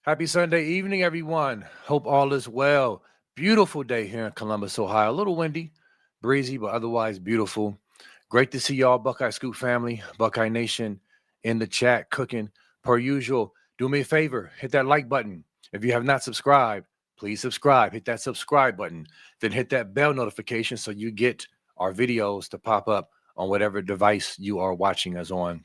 Happy Sunday evening, everyone. Hope all is well. Beautiful day here in Columbus, Ohio. A little windy, breezy, but otherwise beautiful. Great to see y'all, Buckeye Scoop family, Buckeye Nation in the chat, cooking per usual. Do me a favor, hit that like button. If you have not subscribed, please subscribe. Hit that subscribe button. Then hit that bell notification so you get our videos to pop up on whatever device you are watching us on.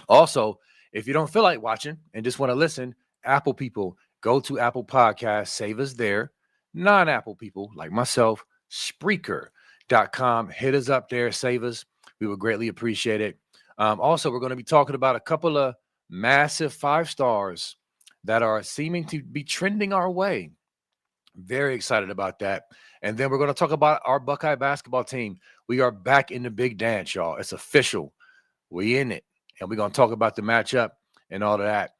Also, if you don't feel like watching and just want to listen, Apple people, go to Apple Podcasts, save us there. Non Apple people like myself, Spreaker.com, hit us up there, save us. We would greatly appreciate it. Also, we're going to be talking about a couple of massive 5 stars that are seeming to be trending our way. Very excited about that. And then we're going to talk about our Buckeye basketball team. We are back in the big dance, y'all. It's official. We in it. And we're going to talk about the matchup and all of that.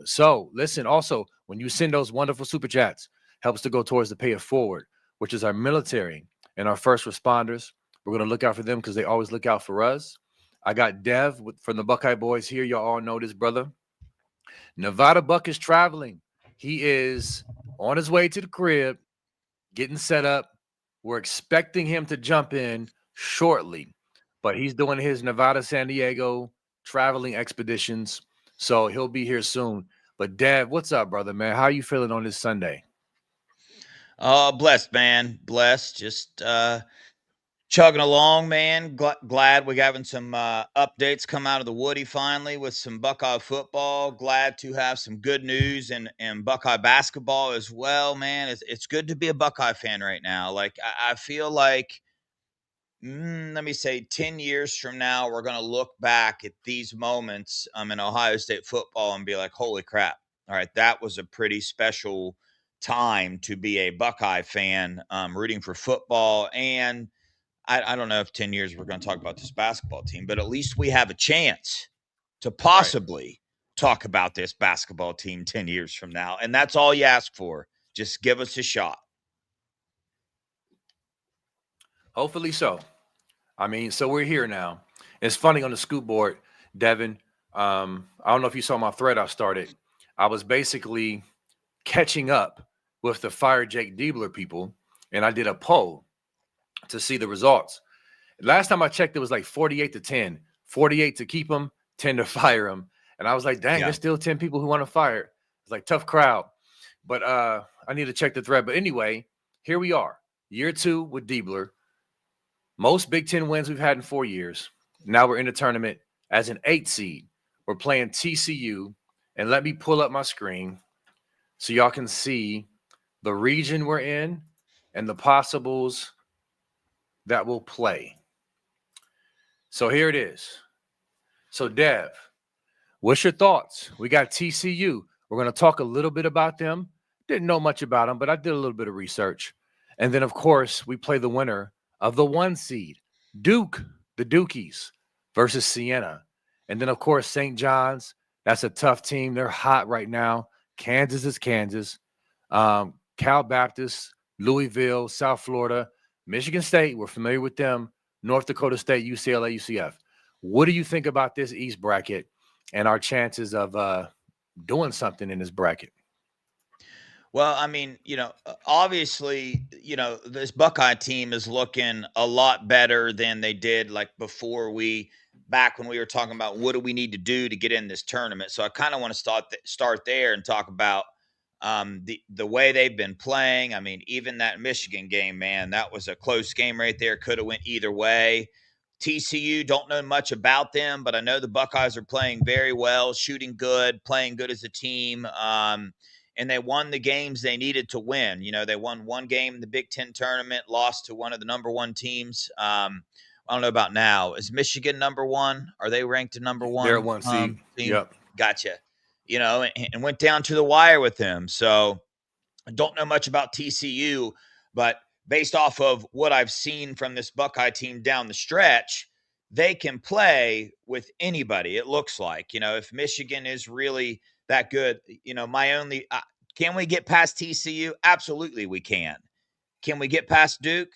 So listen, also, when you send those wonderful super chats, helps to go towards the pay it forward, which is our military and our first responders. We're going to look out for them because they always look out for us. I got Dev from the Buckeye Boys here. Y'all all know this brother. Nevada Buck is traveling. He is on his way to the crib, getting set up. We're expecting him to jump in shortly, but he's doing his Nevada, San Diego traveling expeditions. So he'll be here soon. But Dev, what's up, brother, man? How you feeling on this Sunday? Blessed, man. Blessed. Just chugging along, man. Glad we're having some updates come out of the Woody finally with some Buckeye football. Glad to have some good news and Buckeye basketball as well, man. It's good to be a Buckeye fan right now. Like I feel like let me say 10 years from now, we're going to look back at these moments in Ohio State football and be like, holy crap. All right, that was a pretty special time to be a Buckeye fan, rooting for football. And I don't know if 10 years we're going to talk about this basketball team, but at least we have a chance to Right. possibly talk about this basketball team 10 years from now. And that's all you ask for. Just give us a shot. Hopefully so. I mean, so we're here now. It's funny on the scoop board, Devin. I don't know if you saw my thread I started. I was basically catching up with the Fire Jake Diebler people, and I did a poll to see the results. Last time I checked, it was like 48 to 10, 48 to keep him, 10 to fire him. And I was like, dang, Yeah. there's still 10 people who want to fire. It's like tough crowd. But I need to check the thread. But anyway, here we are. Year 2 with Diebler. Most Big Ten wins we've had in 4 years. Now we're in the tournament as an 8 seed. We're playing TCU. And let me pull up my screen so y'all can see the region we're in and the possibles that will play. So here it is. So, Dev, what's your thoughts? We got TCU. We're going to talk a little bit about them. Didn't know much about them, but I did a little bit of research. And then, of course, we play the winner of the 1 seed, Duke, the Dukies versus Siena. And then, of course, St. John's. That's a tough team. They're hot right now. Kansas is Kansas. Cal Baptist, Louisville, South Florida, Michigan State. We're familiar with them. North Dakota State, UCLA, UCF. What do you think about this East bracket and our chances of doing something in this bracket? Well, I mean, obviously, this Buckeye team is looking a lot better than they did like before back when we were talking about what do we need to do to get in this tournament. So I kind of want to start there and talk about the way they've been playing. I mean, even that Michigan game, man, that was a close game right there. Could have went either way. TCU, don't know much about them, but I know the Buckeyes are playing very well, shooting good, playing good as a team. And they won the games they needed to win. They won one game in the Big Ten tournament, lost to one of the number one teams. I don't know about now. Is Michigan number one? Are they ranked number They're at one 1 seed. team? Yep. Gotcha. And went down to the wire with them. So I don't know much about TCU, but based off of what I've seen from this Buckeye team down the stretch, they can play with anybody, it looks like. If Michigan is really that good, can we get past TCU? Absolutely, we can. Can we get past Duke?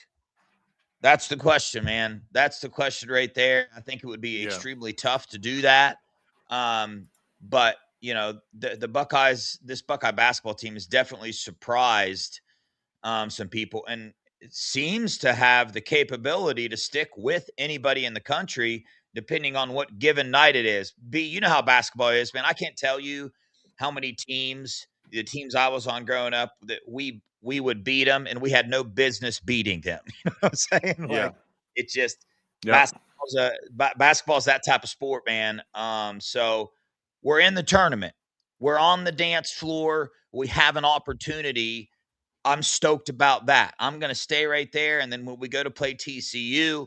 That's the question, man. That's the question right there. I think it would be Yeah. extremely tough to do that. But the Buckeyes, this Buckeye basketball team has definitely surprised some people, and it seems to have the capability to stick with anybody in the country, depending on what given night it is. You know how basketball is, man. I can't tell you how many teams, the teams I was on growing up, that we would beat them, and we had no business beating them. You know what I'm saying? Yeah. Like, it's just Yeah. basketball's that type of sport, man. So we're in the tournament. We're on the dance floor. We have an opportunity. I'm stoked about that. I'm going to stay right there. And then when we go to play TCU,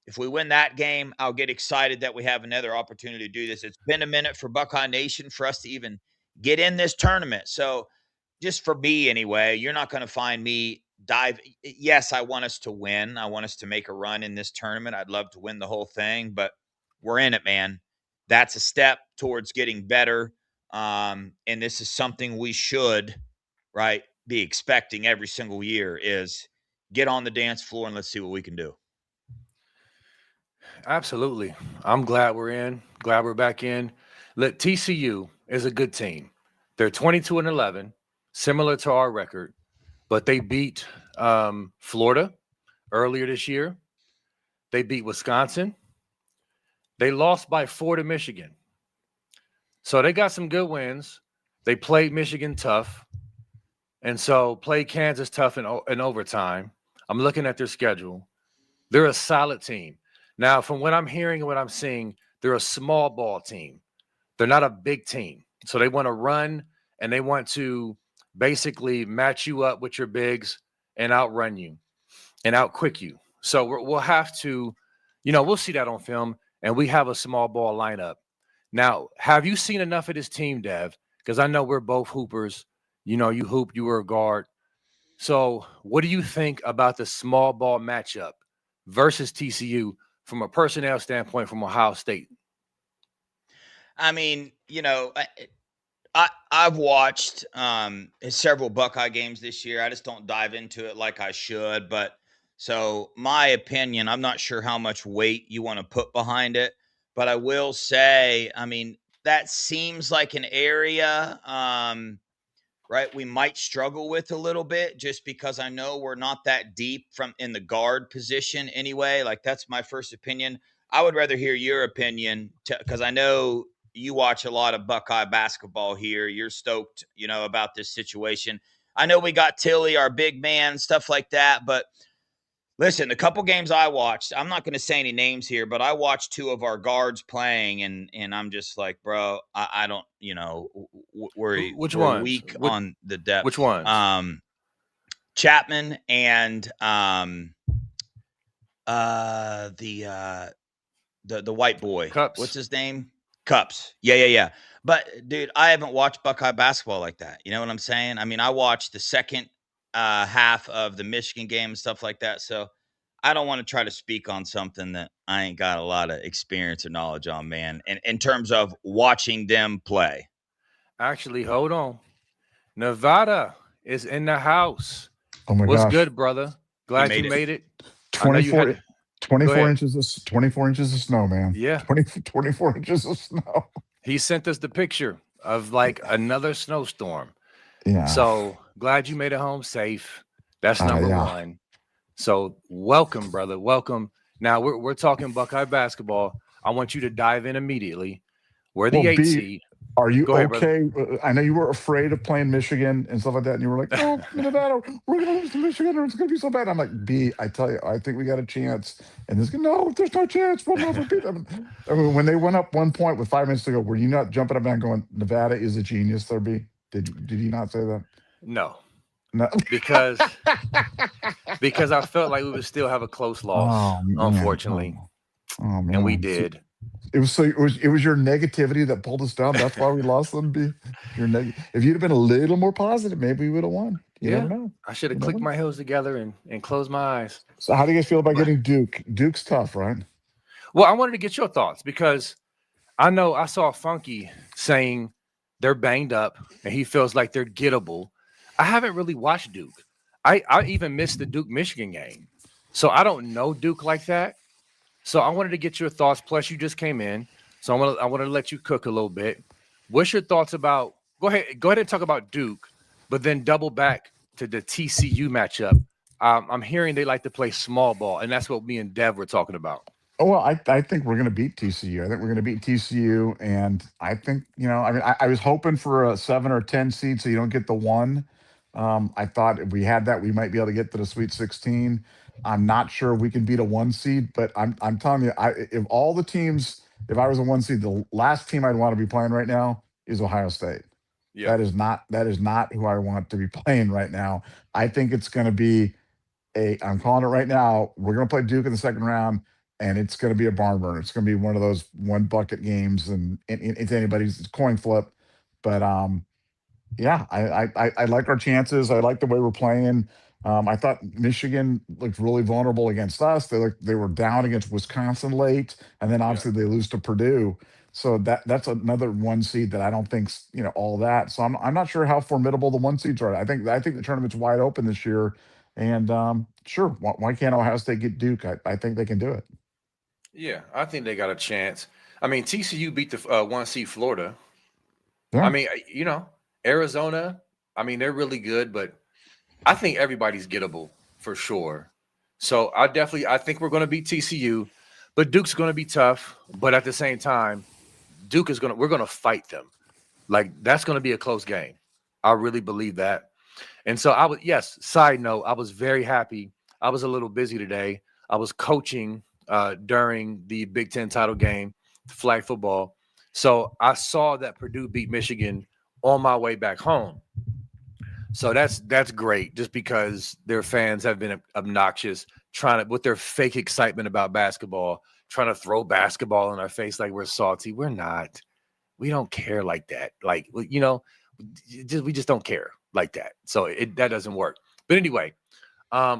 if we win that game, I'll get excited that we have another opportunity to do this. It's been a minute for Buckeye Nation for us to even get in this tournament. So just for me anyway, you're not going to find me dive. Yes, I want us to win. I want us to make a run in this tournament. I'd love to win the whole thing, but we're in it, man. That's a step towards getting better. And this is something we should, right, be expecting every single year, is get on the dance floor and let's see what we can do. Absolutely. I'm glad we're in. Glad we're back in. Look, TCU is a good team. They're 22-11, similar to our record, but they beat Florida earlier this year. They beat Wisconsin. They lost by 4 to Michigan. So they got some good wins. They played Michigan tough, and so played Kansas tough in overtime. I'm looking at their schedule. They're a solid team. Now, from what I'm hearing and what I'm seeing, they're a small ball team. They're not a big team. So they want to run and they want to basically match you up with your bigs and outrun you and outquick you. So we'll have to, we'll see that on film, and we have a small ball lineup. Now, have you seen enough of this team, Dev? Because I know we're both hoopers. You hoop, you were a guard. So what do you think about the small ball matchup versus TCU from a personnel standpoint from Ohio State? I mean, I've watched several Buckeye games this year. I just don't dive into it like I should. But so my opinion, I'm not sure how much weight you want to put behind it. But I will say, I mean, that seems like an area, right, we might struggle with a little bit, just because I know we're not that deep in the guard position anyway. Like, that's my first opinion. I would rather hear your opinion, because I know you watch a lot of Buckeye basketball here. You're stoked, about this situation. I know we got Tilly, our big man, stuff like that. But listen, the couple games I watched, I'm not going to say any names here, but I watched 2 of our guards playing, and I'm just like, bro, I don't, we're weak on the depth. Which ones? Chapman and the white boy. Cups. What's his name? Cups. Yeah. But dude, I haven't watched Buckeye basketball like that. You know what I'm saying? I mean, I watched the second half of the Michigan game and stuff like that. So I don't want to try to speak on something that I ain't got a lot of experience or knowledge on, man. And in terms of watching them play. Actually, hold on. Nevada is in the house. Oh my What's gosh. good, brother? Glad you made it. 24 inches of snow, man. Yeah. 24 inches of snow. He sent us the picture of like another snowstorm. Yeah. So glad you made it home safe. That's number one. So welcome, brother. Welcome. Now we're talking Buckeye basketball. I want you to dive in immediately. We're the 8 seed. Are you okay? I know you were afraid of playing Michigan and stuff like that, and you were like, "Oh, Nevada, we're going to lose to Michigan, or it's going to be so bad." I'm like, "B, I tell you, I think we got a chance." And there's no chance. We'll never beat them. I mean, when they went up 1 point with 5 minutes to go, were you not jumping up and going, "Nevada is a genius"? There, B. Did you not say that? No, because I felt like we would still have a close loss, unfortunately. Oh man, and we did. It was your negativity that pulled us down. That's why we lost them. B. If you'd have been a little more positive, maybe we would have won. You never know. I should have clicked my heels together and closed my eyes. So how do you guys feel about getting Duke? Duke's tough, right? Well, I wanted to get your thoughts, because I know I saw Funky saying they're banged up and he feels like they're gettable. I haven't really watched Duke. I even missed the Duke Michigan game. So I don't know Duke like that. So I wanted to get your thoughts. Plus, you just came in. So I want to let you cook a little bit. What's your thoughts about? Go ahead and talk about Duke, but then double back to the TCU matchup. I'm hearing they like to play small ball, and that's what me and Dev were talking about. Oh, well, I think we're going to beat TCU. I think we're going to beat TCU, and I think I mean, I was hoping for a 7 or 10 seed, so you don't get the one. I thought if we had that, we might be able to get to the Sweet 16. I'm not sure we can beat a 1 seed, but I'm telling you, if all the teams, if I was a 1 seed, the last team I'd want to be playing right now is Ohio State. Yeah, That is not who I want to be playing right now. I think it's going to be I'm calling it right now. We're going to play Duke in the second round, and it's going to be a barn burner. It's going to be one of those one bucket games, and it's anybody's coin flip. But yeah, I like our chances. I like the way we're playing. I thought Michigan looked really vulnerable against us. They were down against Wisconsin late, and then yeah, obviously they lose to Purdue. So that's another 1 seed that I don't think's all that. So I'm not sure how formidable the 1 seeds are. I think the tournament's wide open this year, and sure, why can't Ohio State get Duke? I think they can do it. yeah. I think they got a chance. I mean, TCU beat the 1 seed Florida. I Yeah. mean, Arizona. I mean, they're really good, but I think everybody's gettable for sure. So I think we're going to beat TCU, but Duke's going to be tough. But at the same time, we're going to fight them. Like that's going to be a close game. I really believe that. And so yes, side note, I was very happy. I was a little busy today. I was coaching during the Big Ten title game, flag football. So I saw that Purdue beat Michigan on my way back home. So that's great just because their fans have been obnoxious, trying to with their fake excitement about basketball, trying to throw basketball in our face like we're salty. We're not. We don't care like that. Like, we just don't care like that. So that doesn't work. But anyway,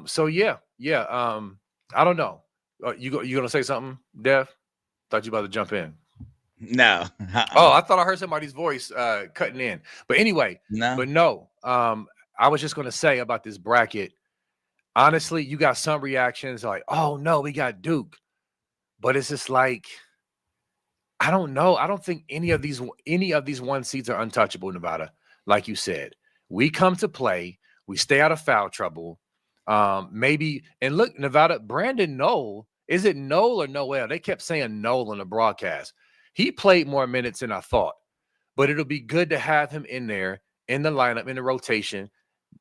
so yeah. I don't know. You gonna say something, Dev? Thought you about to jump in. No. Oh, I thought I heard somebody's voice cutting in. But anyway, No. but no. I was just gonna say about this bracket. Honestly, you got some reactions like, "Oh no, we got Duke," but it's just like I don't know. I don't think any of these 1 seeds are untouchable, Nevada. Like you said, we come to play, we stay out of foul trouble. Maybe and look, Nevada, Brandon Knoll, is it Knoll or Noel? They kept saying Knoll on the broadcast. He played more minutes than I thought, but it'll be good to have him in there in the lineup in the rotation.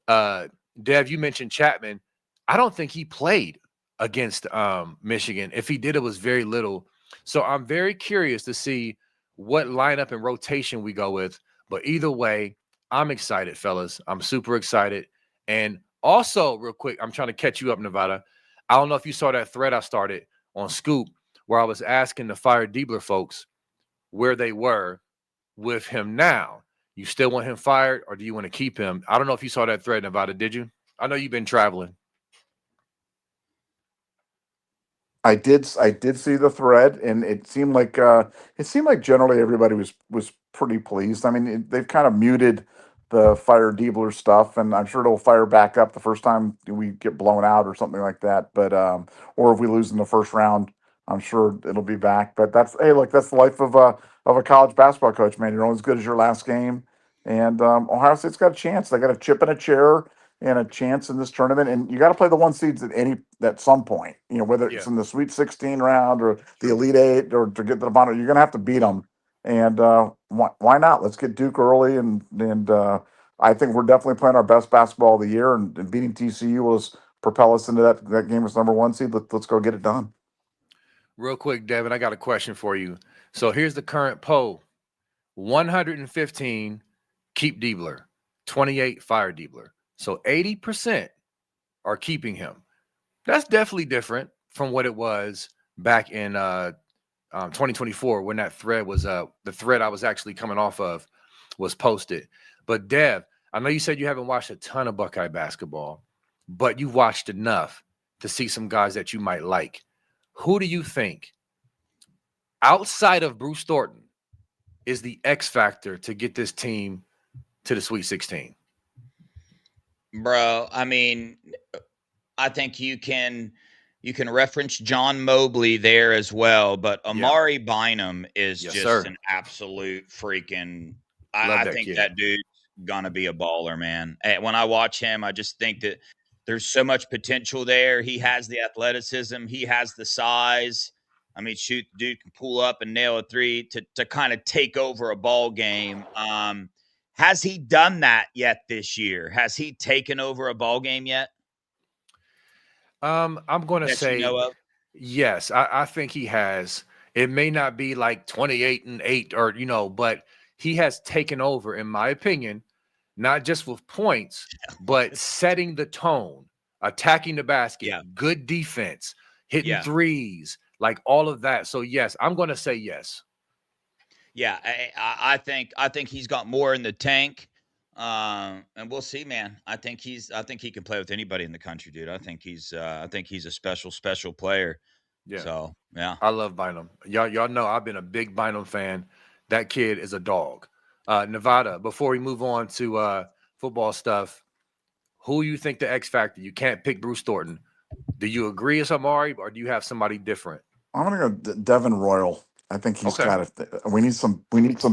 Dev, you mentioned Chapman. I don't think he played against Michigan. If he did, it was very little. So I'm very curious to see what lineup and rotation we go with. But either way, I'm excited, fellas. I'm super excited. And also, real quick, I'm trying to catch you up, Nevada. I don't know if you saw that thread I started on Scoop where I was asking the Fire Diebler folks where they were with him now. You still want him fired or do you want to keep him? I don't know if you saw that thread, Nevada. Did you? I know you've been traveling. I did see the thread, and it seemed like generally everybody was pretty pleased. I mean, they've kind of muted the fire Diebler stuff, and I'm sure it'll fire back up the first time we get blown out or something like that. But or if we lose in the first round, I'm sure it'll be back. But hey, look, that's the life of a college basketball coach, man. You're only as good as your last game, and Ohio State's got a chance. They got a chip in a chair and a chance in this tournament. And you got to play the 1 seeds at some point. Whether Yeah, it's in the Sweet 16 round or the true. Elite Eight or to get to the final, you're going to have to beat them. And why not? Let's get Duke early, and I think we're definitely playing our best basketball of the year. And beating TCU will propel us into that game as number 1 seed. Let's go get it done. Real quick, Devin, I got a question for you. So here's the current poll 115 keep Diebler, 28 fire Diebler. So 80% are keeping him. That's definitely different from what it was back in 2024 when that thread was the thread I was actually coming off of was posted. But Dev, I know you said you haven't watched a ton of Buckeye basketball, but you've watched enough to see some guys that you might like. Who do you think, outside of Bruce Thornton, is the X factor to get this team to the Sweet 16? Bro, I mean, I think you can You can reference John Mobley there as well, but Yeah. Amari Bynum is Yes, just sir. an absolute freaking. Love I that think kid. that dude's gonna be a baller, man. When I watch him, I just think that there's so much potential there. He has the athleticism, he has the size. I mean, shoot, the dude can pull up and nail a three to kind of take over a ball game. Has he done that yet this year? Has he taken over a ball game yet I'm going to that you say know of? yes. I think he has. It may not be like 28-8 or, but he has taken over, in my opinion, not just with points, but setting the tone, attacking the basket, Yeah. good defense, hitting Yeah. threes, like all of that. So yes, I'm going to say yes. Yeah, I think he's got more in the tank, and we'll see, man. I think he can play with anybody in the country, dude. I think he's a special player. Yeah. So yeah, I love Bynum. Y'all know I've been a big Bynum fan. That kid is a dog. Nevada, before we move on to football stuff, who you think the X factor? You can't pick Bruce Thornton. Do you agree it's Amari, or do you have somebody different? I'm gonna go Devin Royal. I think he's Okay. got it. We need some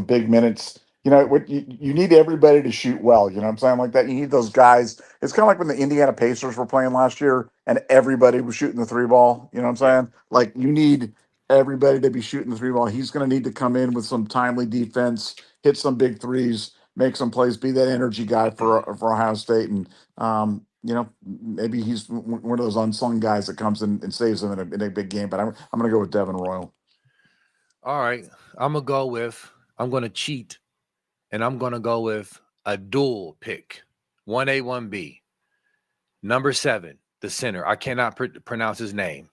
big minutes. You need everybody to shoot well. You know what I'm saying? Like that. You need those guys. It's kind of like when the Indiana Pacers were playing last year and everybody was shooting the three ball. You know what I'm Yeah. saying? Like you need everybody to be shooting the three ball. He's gonna need to come in with some timely defense, hit some big threes, make some plays, be that energy guy for Ohio State, and maybe he's one of those unsung guys that comes in and saves them in a big game. But I'm going to go with Devin Royal. All right. I'm going to cheat, and I'm going to go with a dual pick, 1A, 1B. Number 7, the center. I cannot pronounce his name.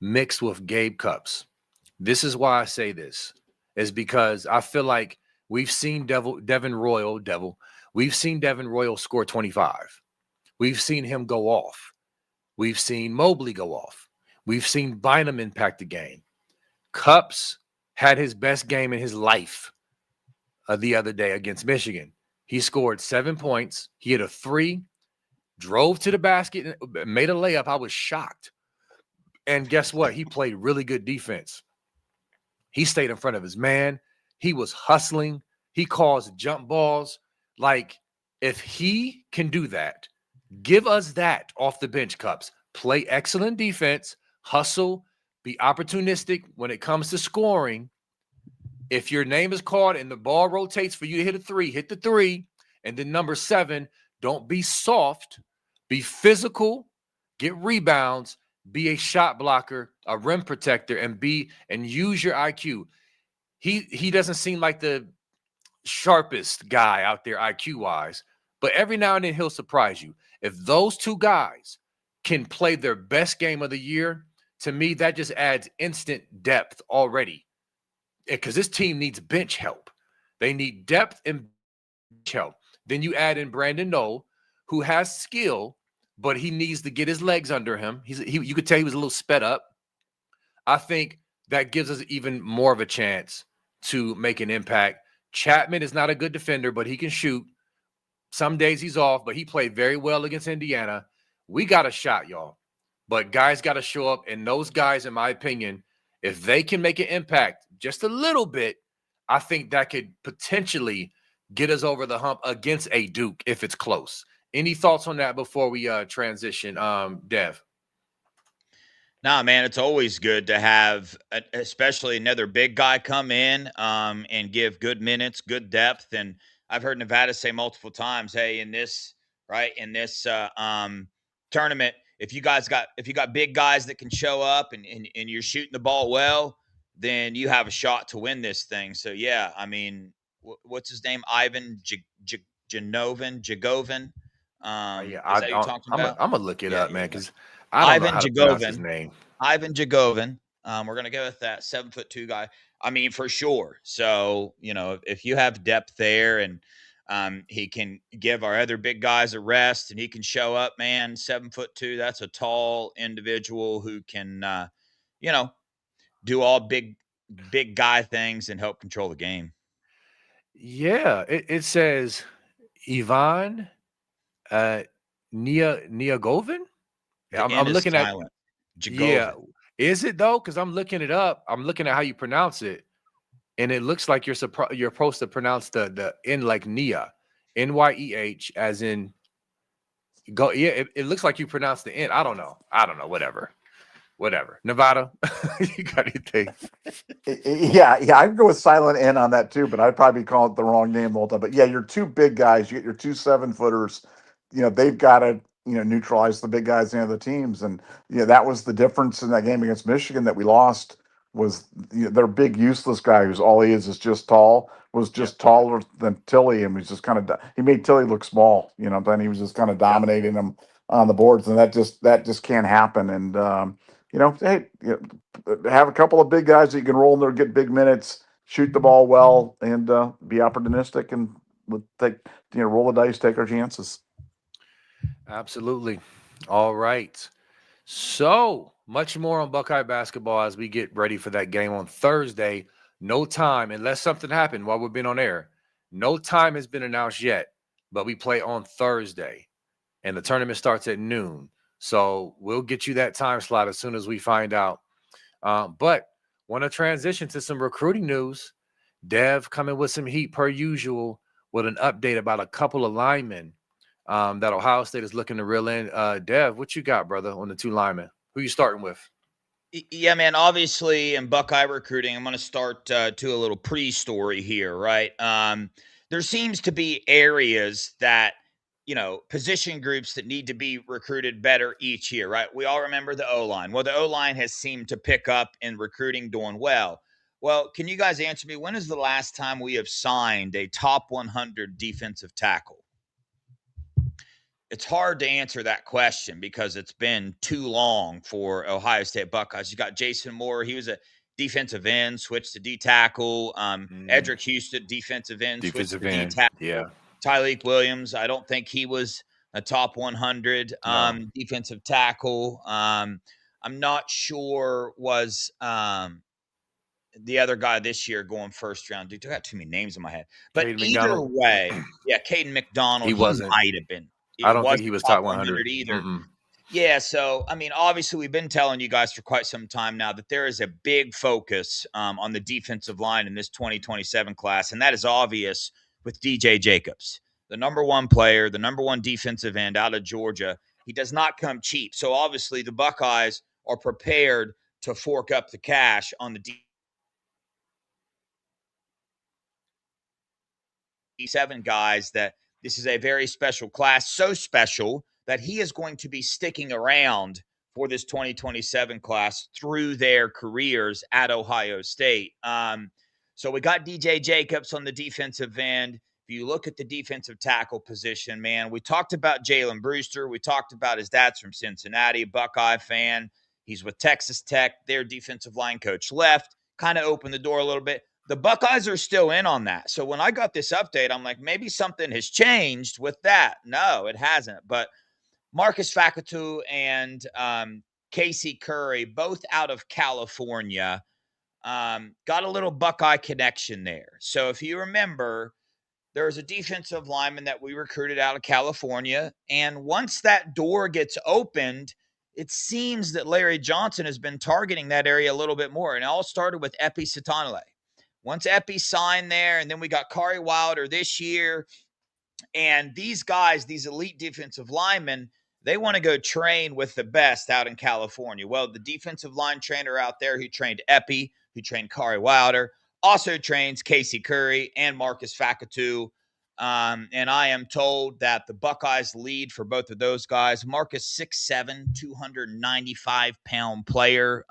Mixed with Gabe Cups. This is why I say this, is because I feel like we've seen Devin Royal. We've seen Devin Royal score 25. We've seen him go off. We've seen Mobley go off. We've seen Bynum impact the game. Cups had his best game in his life the other day against Michigan. He scored 7 points. He hit a 3, drove to the basket, and made a layup. I was shocked. And guess what? He played really good defense. He stayed in front of his man. He was hustling. He caused jump balls. Like, if he can do that, give us that off the bench, Cups. Play excellent defense, hustle, be opportunistic when it comes to scoring. If your name is called and the ball rotates for you to hit a 3, hit the 3. And then number 7, don't be soft. Be physical, get rebounds, be a shot blocker, a rim protector, and use your IQ. He doesn't seem like the sharpest guy out there IQ-wise, but every now and then he'll surprise you. If those two guys can play their best game of the year, to me, that just adds instant depth already. Because this team needs bench help. They need depth and bench help. Then you add in Brandon Knoll, who has skill, but he needs to get his legs under him. You could tell he was a little sped up. I think that gives us even more of a chance to make an impact. Chapman is not a good defender, but he can shoot. Some days he's off, but he played very well against Indiana. We got a shot, y'all. But guys got to show up, and those guys, in my opinion, if they can make an impact just a little bit, I think that could potentially get us over the hump against a Duke if it's close. Any thoughts on that before we transition, Dev? Nah, man, it's always good to have, especially another big guy come in and give good minutes, good depth. And I've heard Nevada say multiple times, "Hey, in this tournament, if you got big guys that can show up and you're shooting the ball well, then you have a shot to win this thing." So yeah, I mean, what's his name? Ivan Jagovin. Is that who you're talking I'm about? gonna look it Yeah, up, man, yeah. because I don't know Ivan how to pronounce his Jagovin. name. Ivan Jagovin. We're gonna go with that 7'2" guy. I mean, for sure. So if you have depth there and he can give our other big guys a rest and he can show up, man. 7'2". That's a tall individual who can, do all big guy things and help control the game. Yeah, it says Ivan Niagovin. The I'm N is looking at. silent. Yeah. Jagovin. Is it though? Because I'm looking it up. I'm looking at how you pronounce it, and it looks like you're supposed to pronounce the N like Nia, Nyeh, as in go. Yeah, it looks like you pronounce the N. I don't know. Whatever. Nevada, you got anything? Yeah, I'd go with silent N on that too, but I'd probably call it the wrong name the whole time. But yeah, your two big guys, you get your two 7-footers, they've got to, neutralize the big guys in the other teams. And that was the difference in that game against Michigan that we lost was their big useless guy who's all he is just tall, was Yep. just taller than Tilly and was just kind of he made Tilly look small, then he was just kind of Yep. dominating them on the boards, and that just can't happen. And hey, have a couple of big guys that you can roll in there, get big minutes, shoot the ball well, and be opportunistic and take roll the dice, take our chances. Absolutely. All right. So much more on Buckeye basketball as we get ready for that game on Thursday. No time, unless something happened while we've been on air. No time has been announced yet, but we play on Thursday, and the tournament starts at noon. So we'll get you that time slot as soon as we find out. But want to transition to some recruiting news. Dev coming with some heat per usual with an update about a couple of linemen that Ohio State is looking to reel in. Dev, what you got, brother, on the two linemen? Who you starting with? Yeah, man. Obviously, in Buckeye recruiting, I'm going to start to a little pre-story here, right? There seems to be areas that position groups that need to be recruited better each year, right? We all remember the O line. Well, the O line has seemed to pick up in recruiting, doing well. Well, can you guys answer me? When is the last time we have signed a top 100 defensive tackle? It's hard to answer that question because it's been too long for Ohio State Buckeyes. You got Jason Moore. He was a defensive end, switched to D tackle. Edric Houston, defensive end, switched to Defensive D end. tackle. Yeah. Tyleek Williams, I don't think he was a top 100 No. defensive tackle. I'm not sure was the other guy this year going first round. Dude, I got too many names in my head. But Caden either McDonald. way, yeah, Caden McDonald, He he wasn't. might have been. I It don't think wasn't he was top top 100. 100 either. Mm-mm. Yeah, so I mean, obviously, we've been telling you guys for quite some time now that there is a big focus on the defensive line in this 2027 class, and that is obvious with DJ Jacobs, the number one player, the number one defensive end out of Georgia. He does not come cheap, so obviously the Buckeyes are prepared to fork up the cash on the D7 guys. That this is a very special class, so special that he is going to be sticking around for this 2027 class through their careers at Ohio State. So we got DJ Jacobs on the defensive end. If you look at the defensive tackle position, man, we talked about Jalen Brewster. We talked about his dad's from Cincinnati, Buckeye fan. He's with Texas Tech. Their defensive line coach left, kind of opened the door a little bit. The Buckeyes are still in on that. So when I got this update, I'm like, maybe something has changed with that. No, it hasn't. But Marcus Fakatu and Casey Curry, both out of California, got a little Buckeye connection there. So if you remember, there was a defensive lineman that we recruited out of California. And once that door gets opened, it seems that Larry Johnson has been targeting that area a little bit more. And it all started with Epi Satanale. Once Epi signed there, and then we got Kari Wilder this year. And these guys, these elite defensive linemen, they want to go train with the best out in California. Well, the defensive line trainer out there who trained Epi, who trained Kari Wilder, also trains Casey Curry and Marcus Fakatu. And I am told that the Buckeyes lead for both of those guys. Marcus, 6'7", 295-pound player.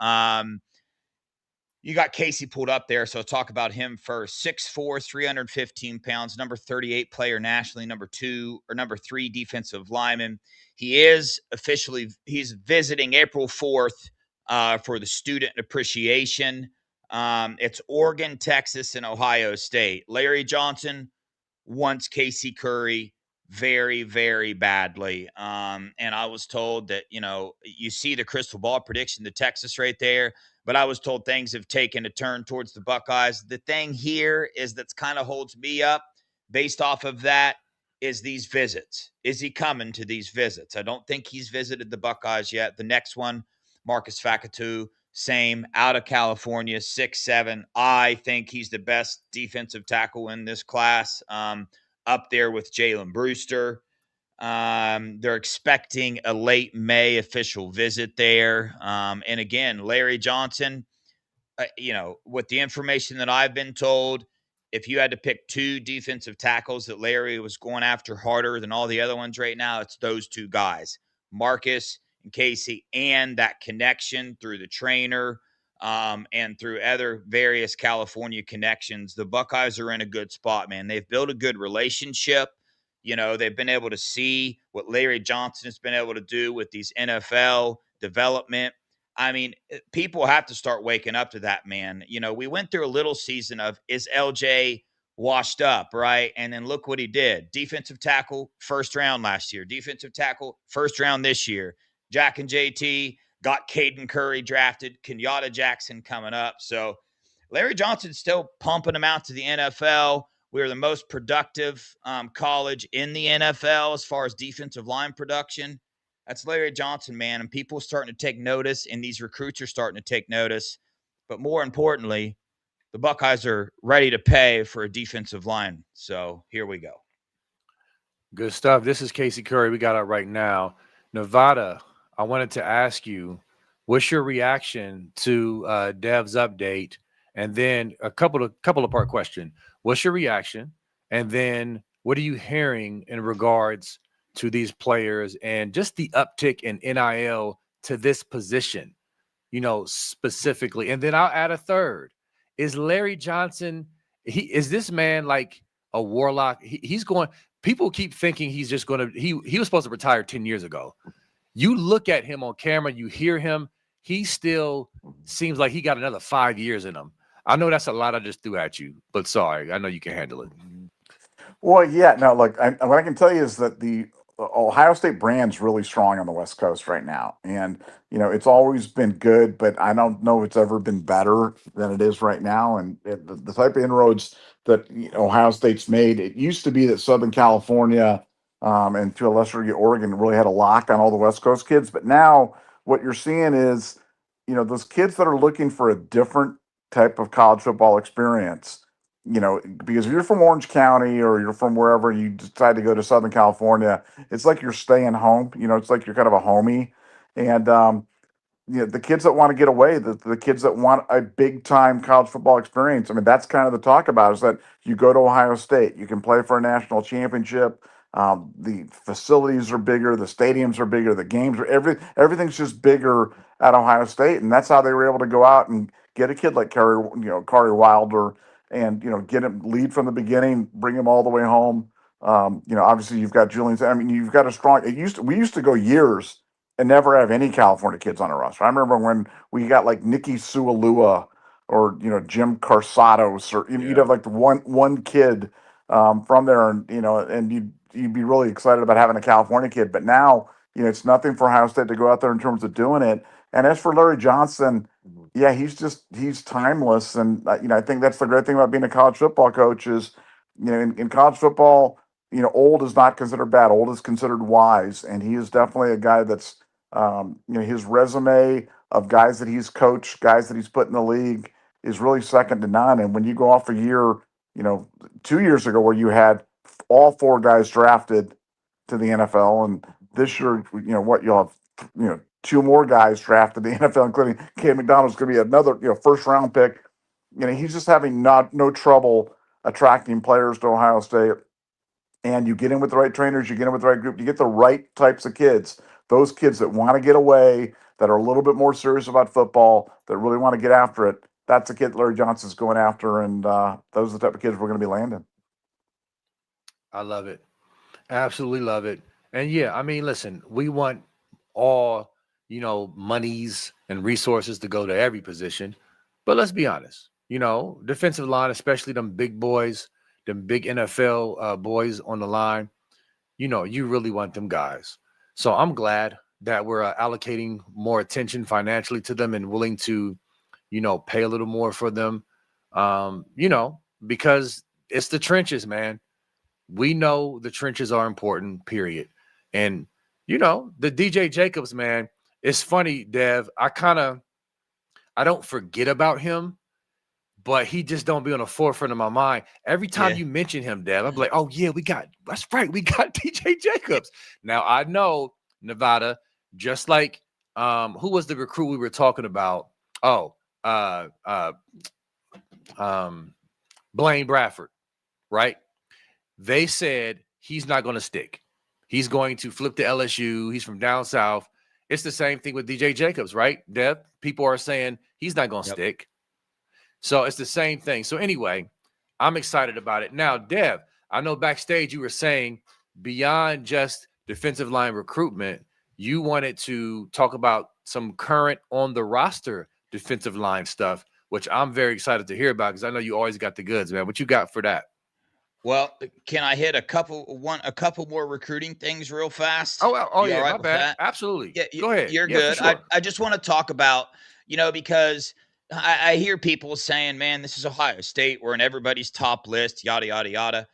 You got Casey pulled up there, so I'll talk about him first. 6'4", 315 pounds, number 38 player nationally, number 3 defensive lineman. He's visiting April 4th for the student appreciation. It's Oregon, Texas, and Ohio State. Larry Johnson wants Casey Curry very, very badly. And I was told that, you see the crystal ball prediction, the Texas right there. But I was told things have taken a turn towards the Buckeyes. The thing here is that's kind of holds me up based off of that is these visits. Is he coming to these visits? I don't think he's visited the Buckeyes yet. The next one Marcus Fakatu, same, out of California, 6'7". I think he's the best defensive tackle in this class, up there with Jalen Brewster. They're expecting a late May official visit there. And again, Larry Johnson, with the information that I've been told, if you had to pick two defensive tackles that Larry was going after harder than all the other ones right now, it's those two guys, Marcus and Casey, and that connection through the trainer, and through other various California connections. The Buckeyes are in a good spot, man. They've built a good relationship. They've been able to see what Larry Johnson has been able to do with these NFL development. I mean, people have to start waking up to that, man. We went through a little season of, is LJ washed up, right? And then look what he did. Defensive tackle, first round last year. Defensive tackle, first round this year. Jack and JT got Caden Curry drafted. Kenyatta Jackson coming up. So Larry Johnson's still pumping them out to the NFL. We are the most productive college in the NFL as far as defensive line production. That's Larry Johnson, man. And people are starting to take notice, and these recruits are starting to take notice. But more importantly, the Buckeyes are ready to pay for a defensive line. So here we go. Good stuff. This is Casey Curry. We got it right now. Nevada, I wanted to ask you, what's your reaction to Dev's update? And then a couple of part question. What's your reaction? And then what are you hearing in regards to these players and just the uptick in NIL to this position, specifically? And then I'll add a third. Is Larry Johnson, is this man like a warlock? He's going, people keep thinking he's just going to, he was supposed to retire 10 years ago. You look at him on camera, you hear him, he still seems like he got another 5 years in him. I know that's a lot I just threw at you, but sorry, I know you can handle it. Well, yeah, no, look, what I can tell you is that the Ohio State brand's really strong on the West Coast right now. And, it's always been good, but I don't know if it's ever been better than it is right now. And the type of inroads that Ohio State's made, it used to be that Southern California and to a lesser degree Oregon really had a lock on all the West Coast kids. But now what you're seeing is, those kids that are looking for a different type of college football experience, because if you're from Orange County or you're from wherever and you decide to go to Southern California, it's like you're staying home. It's like you're kind of a homie. And the kids that want to get away, the kids that want a big time college football experience. I mean, that's kind of the talk about, is that you go to Ohio State, you can play for a national championship. The facilities are bigger, the stadiums are bigger, the games are everything's just bigger at Ohio State, and that's how they were able to go out and get a kid like Kari Wilder, and get him lead from the beginning, bring him all the way home. Obviously you've got Julian. I mean, you've got a strong. We used to go years and never have any California kids on a roster. I remember when we got like Nikki Sualua or Jim Carsados, or you'd have like the one kid from there, and and you'd be really excited about having a California kid. But now it's nothing for Ohio State to go out there in terms of doing it. And as for Larry Johnson, yeah, he's timeless. And I think that's the great thing about being a college football coach is, in college football, old is not considered bad. Old is considered wise. And he is definitely a guy that's, his resume of guys that he's coached, guys that he's put in the league is really second to none. And when you go off a year, 2 years ago where you had all four guys drafted to the NFL, and this year, you'll have, two more guys drafted in the NFL, including Cam McDonald's going to be another, first round pick. He's just having no trouble attracting players to Ohio State. And you get in with the right trainers, you get in with the right group, you get the right types of kids. Those kids that want to get away, that are a little bit more serious about football, that really want to get after it. That's the kid Larry Johnson's going after, and those are the type of kids we're going to be landing. I love it. Absolutely love it. And yeah, I mean, listen, we want all monies and resources to go to every position. But let's be honest, defensive line, especially them big boys, them big NFL boys on the line, you really want them guys. So I'm glad that we're allocating more attention financially to them and willing to, pay a little more for them, because it's the trenches, man. We know the trenches are important, period. And, the DJ Jacobs, man, it's funny, Dev. I don't forget about him, but he just don't be on the forefront of my mind. Every time you mention him, Dev, I'm like, oh yeah, that's right, we got DJ Jacobs. Now I know Nevada, just like who was the recruit we were talking about? Oh, Blaine Bradford, right? They said he's not going to stick. He's going to flip to LSU. He's from down south. It's the same thing with DJ Jacobs, right, Dev? People are saying he's not going to stick. So it's the same thing. So anyway, I'm excited about it. Now, Dev, I know backstage you were saying beyond just defensive line recruitment, you wanted to talk about some current on the roster defensive line stuff, which I'm very excited to hear about because I know you always got the goods, man. What you got for that? Well, can I hit a couple more recruiting things real fast? Oh yeah, my bad. Absolutely. Yeah, go ahead. You're good. Sure. I just want to talk about, because I hear people saying, man, this is Ohio State. We're in everybody's top list, yada, yada, yada.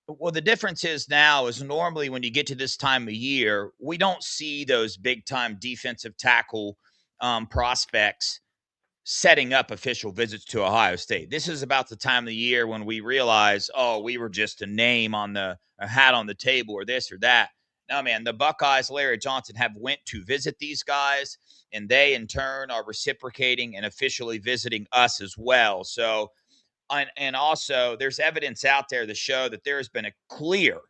Well, the difference is now is normally when you get to this time of year, we don't see those big time defensive tackle prospects setting up official visits to Ohio State. This is about the time of the year when we realize, oh, we were just a name on a hat on the table or this or that. No, man, the Buckeyes, Larry Johnson, have went to visit these guys, and they in turn are reciprocating and officially visiting us as well. So, and also there's evidence out there to show that there has been a clear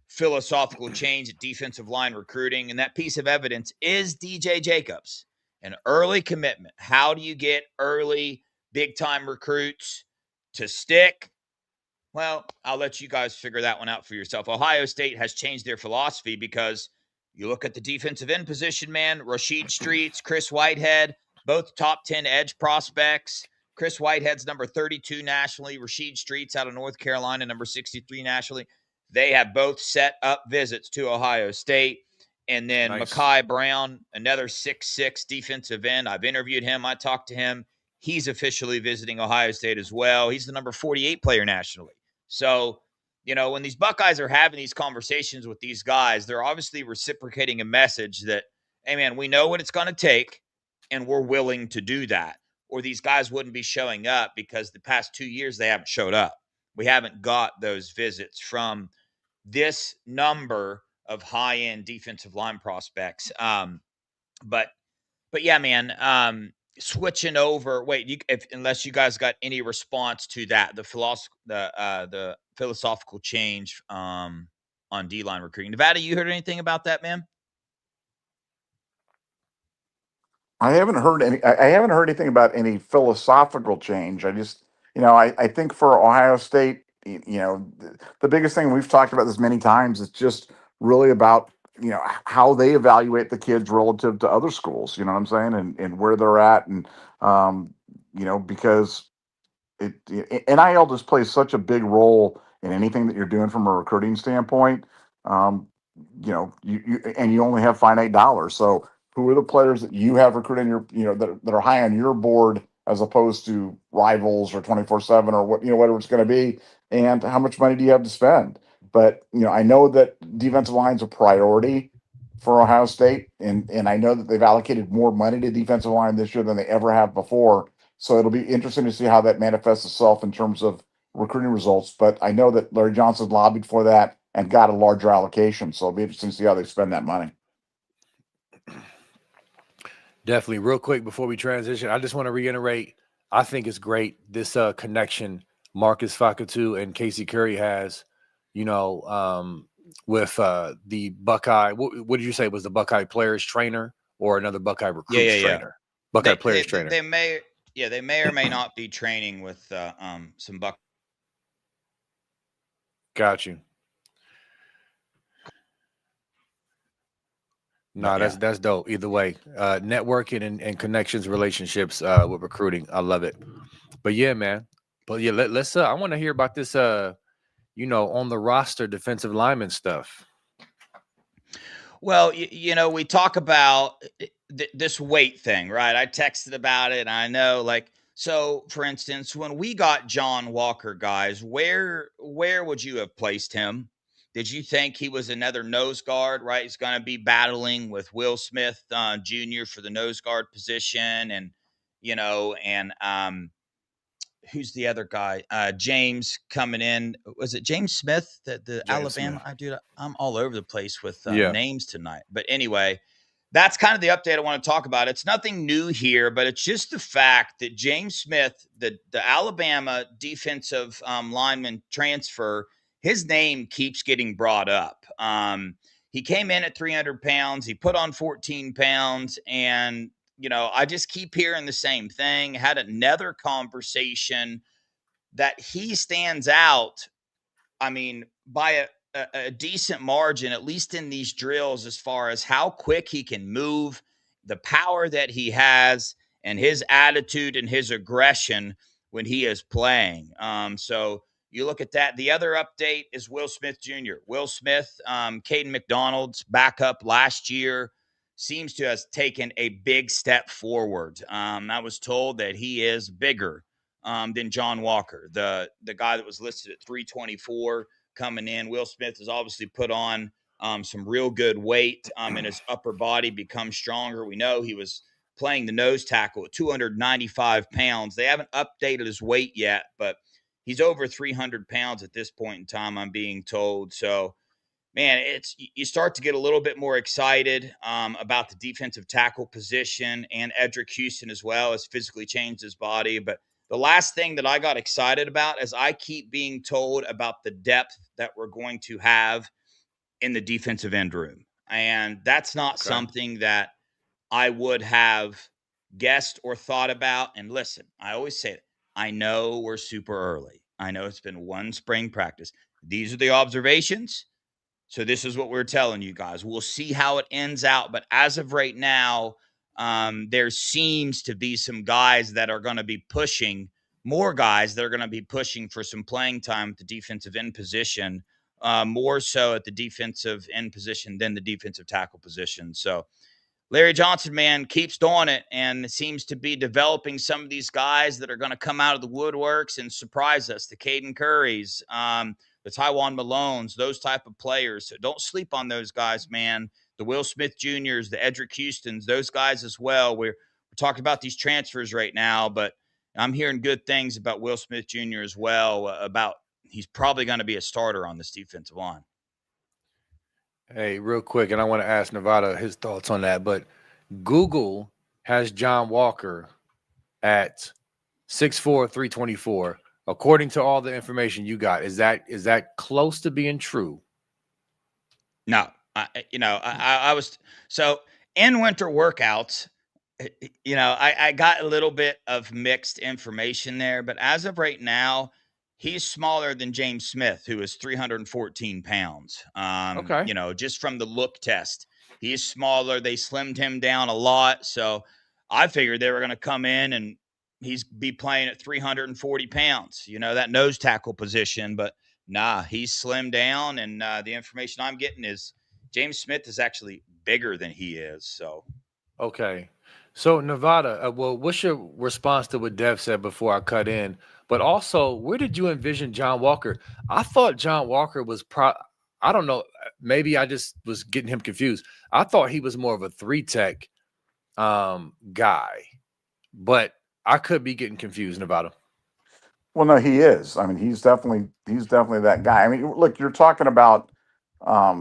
philosophical change at defensive line recruiting, and that piece of evidence is DJ Jacobs. An early commitment. How do you get early big-time recruits to stick? Well, I'll let you guys figure that one out for yourself. Ohio State has changed their philosophy because you look at the defensive end position, man, Rashid Streets, Chris Whitehead, both top 10 edge prospects. Chris Whitehead's number 32 nationally. Rashid Streets out of North Carolina, number 63 nationally. They have both set up visits to Ohio State. And then Mekhi Brown, another 6'6" defensive end. I've interviewed him. I talked to him. He's officially visiting Ohio State as well. He's the number 48 player nationally. So, when these Buckeyes are having these conversations with these guys, they're obviously reciprocating a message that, hey, man, we know what it's going to take, and we're willing to do that. Or these guys wouldn't be showing up because the past 2 years they haven't showed up. We haven't got those visits from this number of high-end defensive line prospects. But yeah, man, switching over. Wait, unless you guys got any response to that, the philosophical change on D-line recruiting. Nevada, you heard anything about that, man? I haven't heard anything about any philosophical change. I just, I think for Ohio State, the biggest thing, we've talked about this many times, it's just really about, how they evaluate the kids relative to other schools, you know what I'm saying? And where they're at. And, because NIL just plays such a big role in anything that you're doing from a recruiting standpoint. You only have finite dollars. So who are the players that you have recruiting that are high on your board as opposed to rivals or 24/7 or whatever it's going to be, and how much money do you have to spend? But I know that defensive line is a priority for Ohio State, and I know that they've allocated more money to defensive line this year than they ever have before. So it'll be interesting to see how that manifests itself in terms of recruiting results. But I know that Larry Johnson lobbied for that and got a larger allocation. So it'll be interesting to see how they spend that money. Definitely. Real quick before we transition, I just want to reiterate, I think it's great, this connection Marcus Fakatu and Casey Curry has, with the Buckeye. What did you say was the Buckeye players trainer or another Buckeye recruits trainer? Buckeye players trainer. They may or may not be training with some Buckeye. Got you. No, that's dope. Either way, networking and connections, relationships with recruiting. I love it. But yeah, man. But yeah, let's. I want to hear about this. On the roster defensive lineman stuff. Well, we talk about this weight thing, right? I texted about it. I know, so for instance, when we got John Walker, guys, where would you have placed him? Did you think he was another nose guard, right? He's going to be battling with Will Smith Jr. for the nose guard position, and who's the other guy? James coming in. Was it James Smith, the James Alabama? Smith. I'm all over the place with Yeah. names tonight. But anyway, that's kind of the update I want to talk about. It's nothing new here, but it's just the fact that James Smith, the Alabama defensive lineman transfer, his name keeps getting brought up. He came in at 300 pounds. He put on 14 pounds, and I just keep hearing the same thing. Had another conversation that he stands out, I mean, by a decent margin, at least in these drills, as far as how quick he can move, the power that he has, and his attitude and his aggression when he is playing. So you look at that. The other update is Will Smith Jr. Will Smith, Caden McDonald's backup last year, seems to have taken a big step forward. I was told that he is bigger than John Walker, the guy that was listed at 324 coming in. Will Smith has obviously put on some real good weight in his upper body, become stronger. We know he was playing the nose tackle at 295 pounds. They haven't updated his weight yet, but he's over 300 pounds at this point in time, I'm being told. So, man, you start to get a little bit more excited about the defensive tackle position, and Edric Houston as well has physically changed his body. But the last thing that I got excited about is I keep being told about the depth that we're going to have in the defensive end room. And that's not something that I would have guessed or thought about. And listen, I always say it. I know we're super early. I know it's been one spring practice. These are the observations. So this is what we're telling you guys. We'll see how it ends out. But as of right now, there seems to be some guys that are going to be pushing, more guys that are going to be pushing for some playing time at the defensive end position, more so at the defensive end position than the defensive tackle position. So Larry Johnson, man, keeps doing it and seems to be developing some of these guys that are going to come out of the woodworks and surprise us. The Caden Currys, the Taiwan Malones, those type of players. So don't sleep on those guys, man. The Will Smith Jr.'s, the Edric Houstons, those guys as well. We're talking about these transfers right now, but I'm hearing good things about Will Smith Jr. as well, about he's probably going to be a starter on this defensive line. Hey, real quick, and I want to ask Nevada his thoughts on that, but Google has John Walker at 6'4", 324. According to all the information you got, is that close to being true? No, I was so in winter workouts. I got a little bit of mixed information there, but as of right now, he's smaller than James Smith, who is 314 pounds. Okay. Just from the look test, he's smaller. They slimmed him down a lot. So I figured they were going to come in and he's be playing at 340 pounds, that nose tackle position. But nah, he's slimmed down. And the information I'm getting is James Smith is actually bigger than he is. So. Okay. So Nevada, well, what's your response to what Dev said before I cut in? But also, where did you envision John Walker? I thought John Walker was I don't know. Maybe I just was getting him confused. I thought he was more of a 3-tech guy, but I could be getting confused, Nevada. Well, no, he is. I mean, he's definitely that guy. I mean, look, you're talking about, I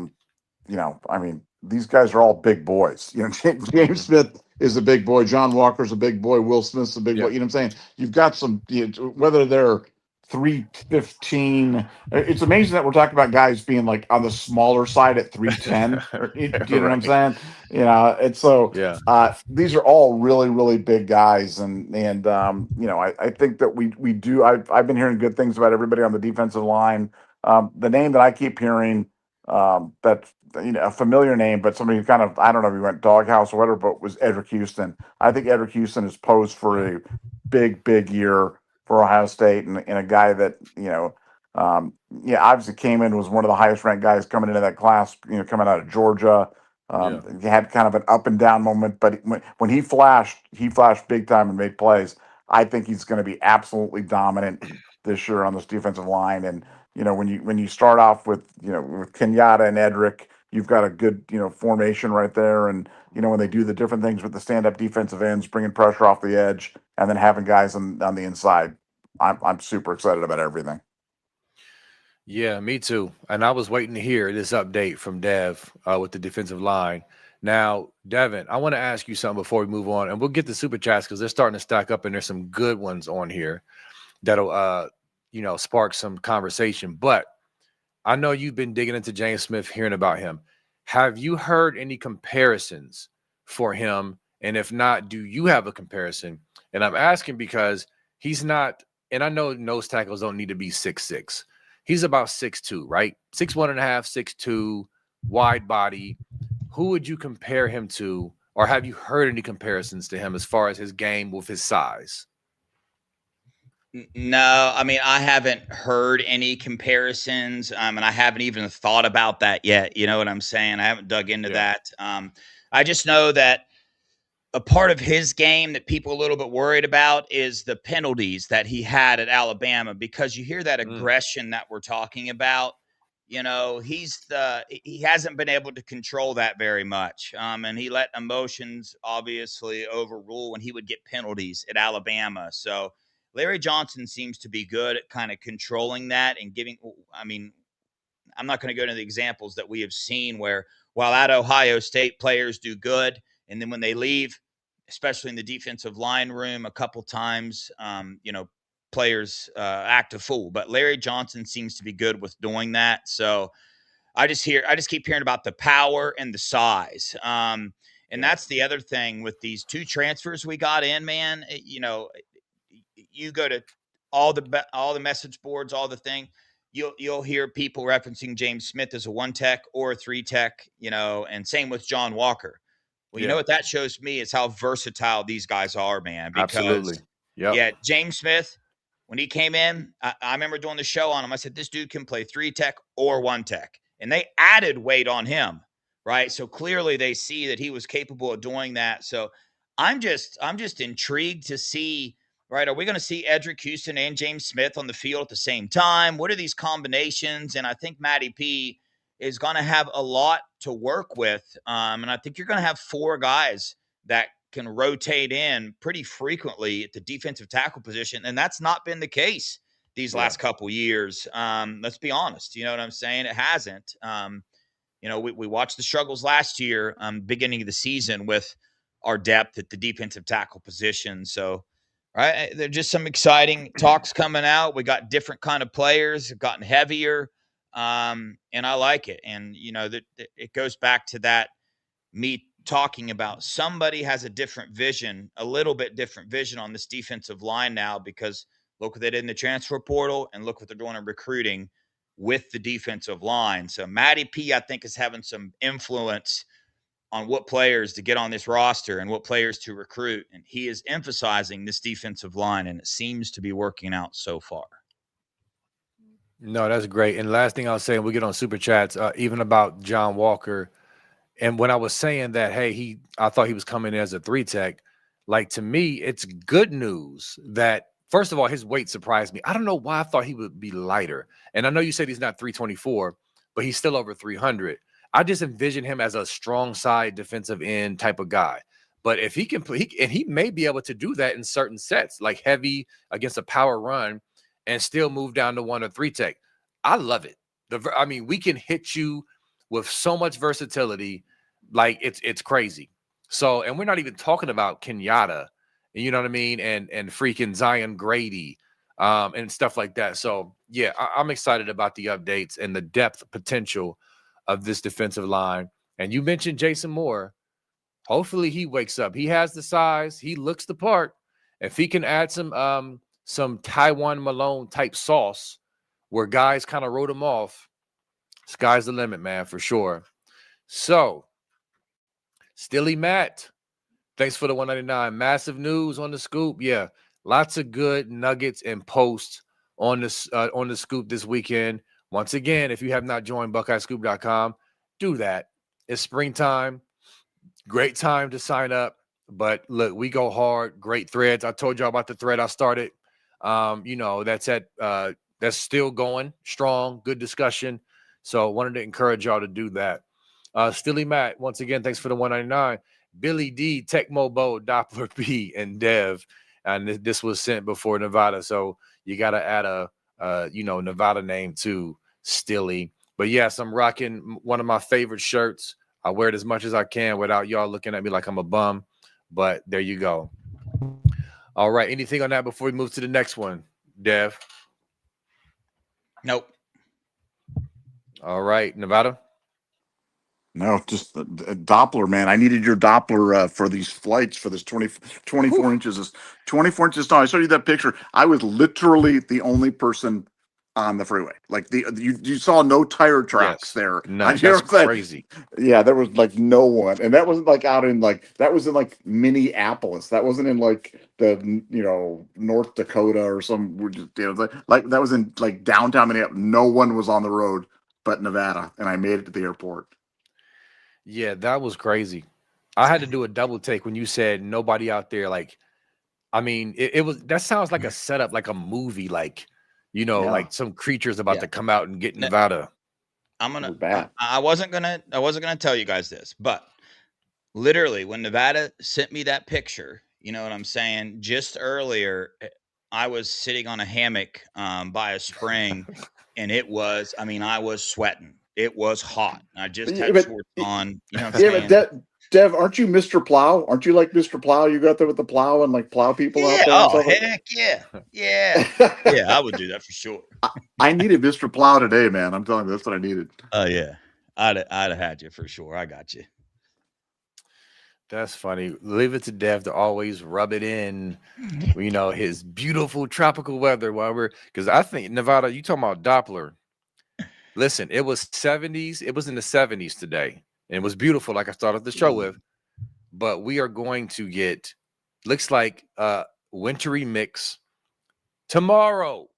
mean, these guys are all big boys. James Smith is a big boy. John Walker's a big boy. Will Smith's a big boy. You know what I'm saying? You've got some, whether they're 315. It's amazing that we're talking about guys being like on the smaller side at 310. You know what I'm saying? It's so. Yeah. These are all really, really big guys, and I think that we do. I've been hearing good things about everybody on the defensive line. The name that I keep hearing, that's a familiar name, but somebody who kind of, I don't know if he went doghouse or whatever, but was Edric Houston. I think Edric Houston is posed for a big year for Ohio State, and a guy that obviously came in, was one of the highest ranked guys coming into that class. Coming out of Georgia. He had kind of an up and down moment, but when he flashed big time and made plays. I think he's going to be absolutely dominant this year on this defensive line, and when you start off with with Kenyatta and Edric, you've got a good formation right there, and when they do the different things with the stand up defensive ends, bringing pressure off the edge, and then having guys on the inside, I'm super excited about everything. Yeah, me too. And I was waiting to hear this update from Dev with the defensive line. Now, Devin, I want to ask you something before we move on, and we'll get the super chats because they're starting to stack up, and there's some good ones on here that'll, spark some conversation. But I know you've been digging into James Smith, hearing about him. Have you heard any comparisons for him? And if not, do you have a comparison? And I'm asking because he's not, and I know nose tackles don't need to be 6'6". He's about 6'2", right? 6'1.5", 6'2", wide body. Who would you compare him to, or have you heard any comparisons to him as far as his game with his size? No, I mean, I haven't heard any comparisons, and I haven't even thought about that yet. You know what I'm saying? I haven't dug into that. I just know that a part of his game that people are a little bit worried about is the penalties that he had at Alabama, because you hear that aggression that we're talking about. He hasn't been able to control that very much. And he let emotions obviously overrule when he would get penalties at Alabama. So Larry Johnson seems to be good at kind of controlling that and giving, I mean, I'm not going to go into the examples that we have seen where while at Ohio State players do good, and then when they leave, especially in the defensive line room, a couple times, players act a fool. But Larry Johnson seems to be good with doing that. So I just keep hearing about the power and the size. And that's the other thing with these two transfers we got in, man. You go to all the message boards, all the thing. You'll hear people referencing James Smith as a 1 tech or a 3 tech, and same with John Walker. Well, you know what that shows me is how versatile these guys are, man. Because, Absolutely. James Smith, when he came in, I remember doing the show on him. I said, this dude can play 3 tech or 1 tech. And they added weight on him, right? So clearly they see that he was capable of doing that. So I'm just intrigued to see, right, are we going to see Edric Houston and James Smith on the field at the same time? What are these combinations? And I think Matty P is going to have a lot to work with. And I think you're going to have 4 guys that can rotate in pretty frequently at the defensive tackle position. And that's not been the case these last couple years. Let's be honest. You know what I'm saying? It hasn't. We watched the struggles last year, beginning of the season with our depth at the defensive tackle position. So, right, there's just some exciting talks coming out. We got different kind of players, have gotten heavier, and I like it. And it goes back to that me talking about somebody has a different vision, a little bit different vision on this defensive line now, because look what they did in the transfer portal and look what they're doing in recruiting with the defensive line. So Matty P, I think, is having some influence on what players to get on this roster and what players to recruit. And he is emphasizing this defensive line, and it seems to be working out so far. No, that's great. And last thing I'll say, and we'll get on super chats, even about John Walker. And when I was saying that, hey, I thought he was coming in as a 3 tech, like, to me, it's good news that, first of all, his weight surprised me. I don't know why I thought he would be lighter. And I know you said he's not 324, but he's still over 300. I just envision him as a strong side defensive end type of guy. But if he can play, and he may be able to do that in certain sets, like heavy against a power run and still move down to 1 or 3 tech. I love it. We can hit you with so much versatility, like it's crazy. So, and we're not even talking about Kenyatta, you know what I mean, and freaking Zion Grady, and stuff like that. So, yeah, I'm excited about the updates and the depth potential of this defensive line. And you mentioned Jason Moore. Hopefully he wakes up. He has the size. He looks the part. If he can add some Taiwan Malone type sauce where guys kind of wrote him off, sky's the limit, man, for sure. So, Stilly Matt, thanks for the 199. Massive news on the scoop. Yeah, lots of good nuggets and posts on the scoop this weekend. Once again, if you have not joined BuckeyeScoop.com, do that. It's springtime. Great time to sign up. But look, we go hard. Great threads. I told y'all about the thread I started. That's at that's still going strong. Good discussion. So wanted to encourage y'all to do that. Stilly Matt, once again, thanks for the 199. Billy D, Tecmo Doppler B, and Dev. And this was sent before Nevada. So you got to add a Nevada name to Stilly. But yes, I'm rocking one of my favorite shirts. I wear it as much as I can without y'all looking at me like I'm a bum. But there you go. All right. Anything on that before we move to the next one, Dev? Nope. All right. Nevada? No, just Doppler, man. I needed your Doppler for these flights for this 24 inches. 24 inches tall. I showed you that picture. I was literally the only person on the freeway. Like you saw no tire tracks there. No, that's crazy. Yeah, there was like no one, and that wasn't like out in that was in like Minneapolis. That wasn't in like the North Dakota or some like that was in like downtown Minneapolis. No one was on the road but Nevada, and I made it to the airport. Yeah, that was crazy. I had to do a double take when you said nobody out there. Like, I mean, it was that sounds like a setup, like a movie, like like some creature's about to come out and get Nevada. I wasn't gonna tell you guys this, but literally when Nevada sent me that picture, you know what I'm saying? Just earlier, I was sitting on a hammock by a spring, and I was sweating. It was hot. I just had shorts on. You know what I'm saying? But Dev, aren't you Mr. Plow? Aren't you like Mr. Plow? You go out there with the plow and like plow people out there. Oh, heck yeah. Yeah, I would do that for sure. I needed Mr. Plow today, man. I'm telling you, that's what I needed. Oh yeah, I'd have had you for sure. I got you. That's funny. Leave it to Dev to always rub it in, his beautiful tropical weather because I think Nevada, you talking about Doppler. Listen, it was 70s. It was in the 70s today. And it was beautiful, like I started the show with. But we are going to get, looks like wintry mix tomorrow.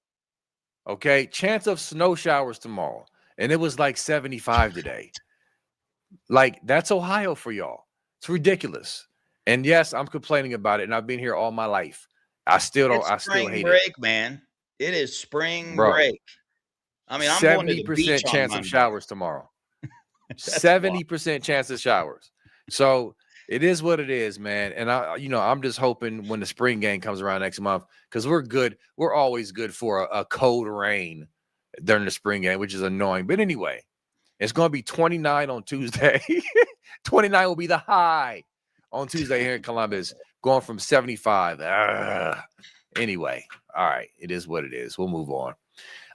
Okay. Chance of snow showers tomorrow. And it was like 75 today. Like, that's Ohio for y'all. It's ridiculous. And yes, I'm complaining about it. And I've been here all my life. I still hate break, man. It is spring break. I mean, I'm 70% chance of showers tomorrow. 70% chance of showers. So it is what it is, man. And I'm just hoping when the spring game comes around next month, because we're good. We're always good for a cold rain during the spring game, which is annoying. But anyway, it's going to be 29 on Tuesday. 29 will be the high on Tuesday here in Columbus, going from 75. Anyway, all right. It is what it is. We'll move on.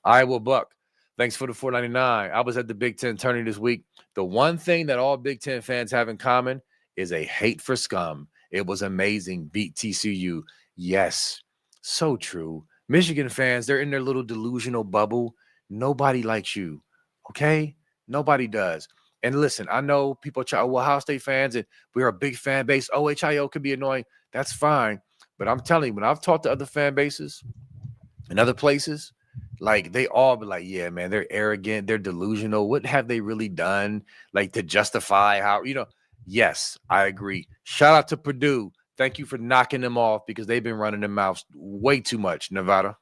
Iowa Buck. Thanks for the $4.99. I was at the Big Ten tourney this week. The one thing that all Big Ten fans have in common is a hate for scum. It was amazing. Beat TCU. Yes, so true. Michigan fans, they're in their little delusional bubble. Nobody likes you, okay? Nobody does. And listen, I know people try, Ohio State fans, and we're a big fan base. OHIO could be annoying. That's fine. But I'm telling you, when I've talked to other fan bases in other places, like they all be like, yeah, man, they're arrogant, they're delusional. What have they really done like to justify how, yes, I agree. Shout out to Purdue. Thank you for knocking them off because they've been running their mouths way too much. Nevada.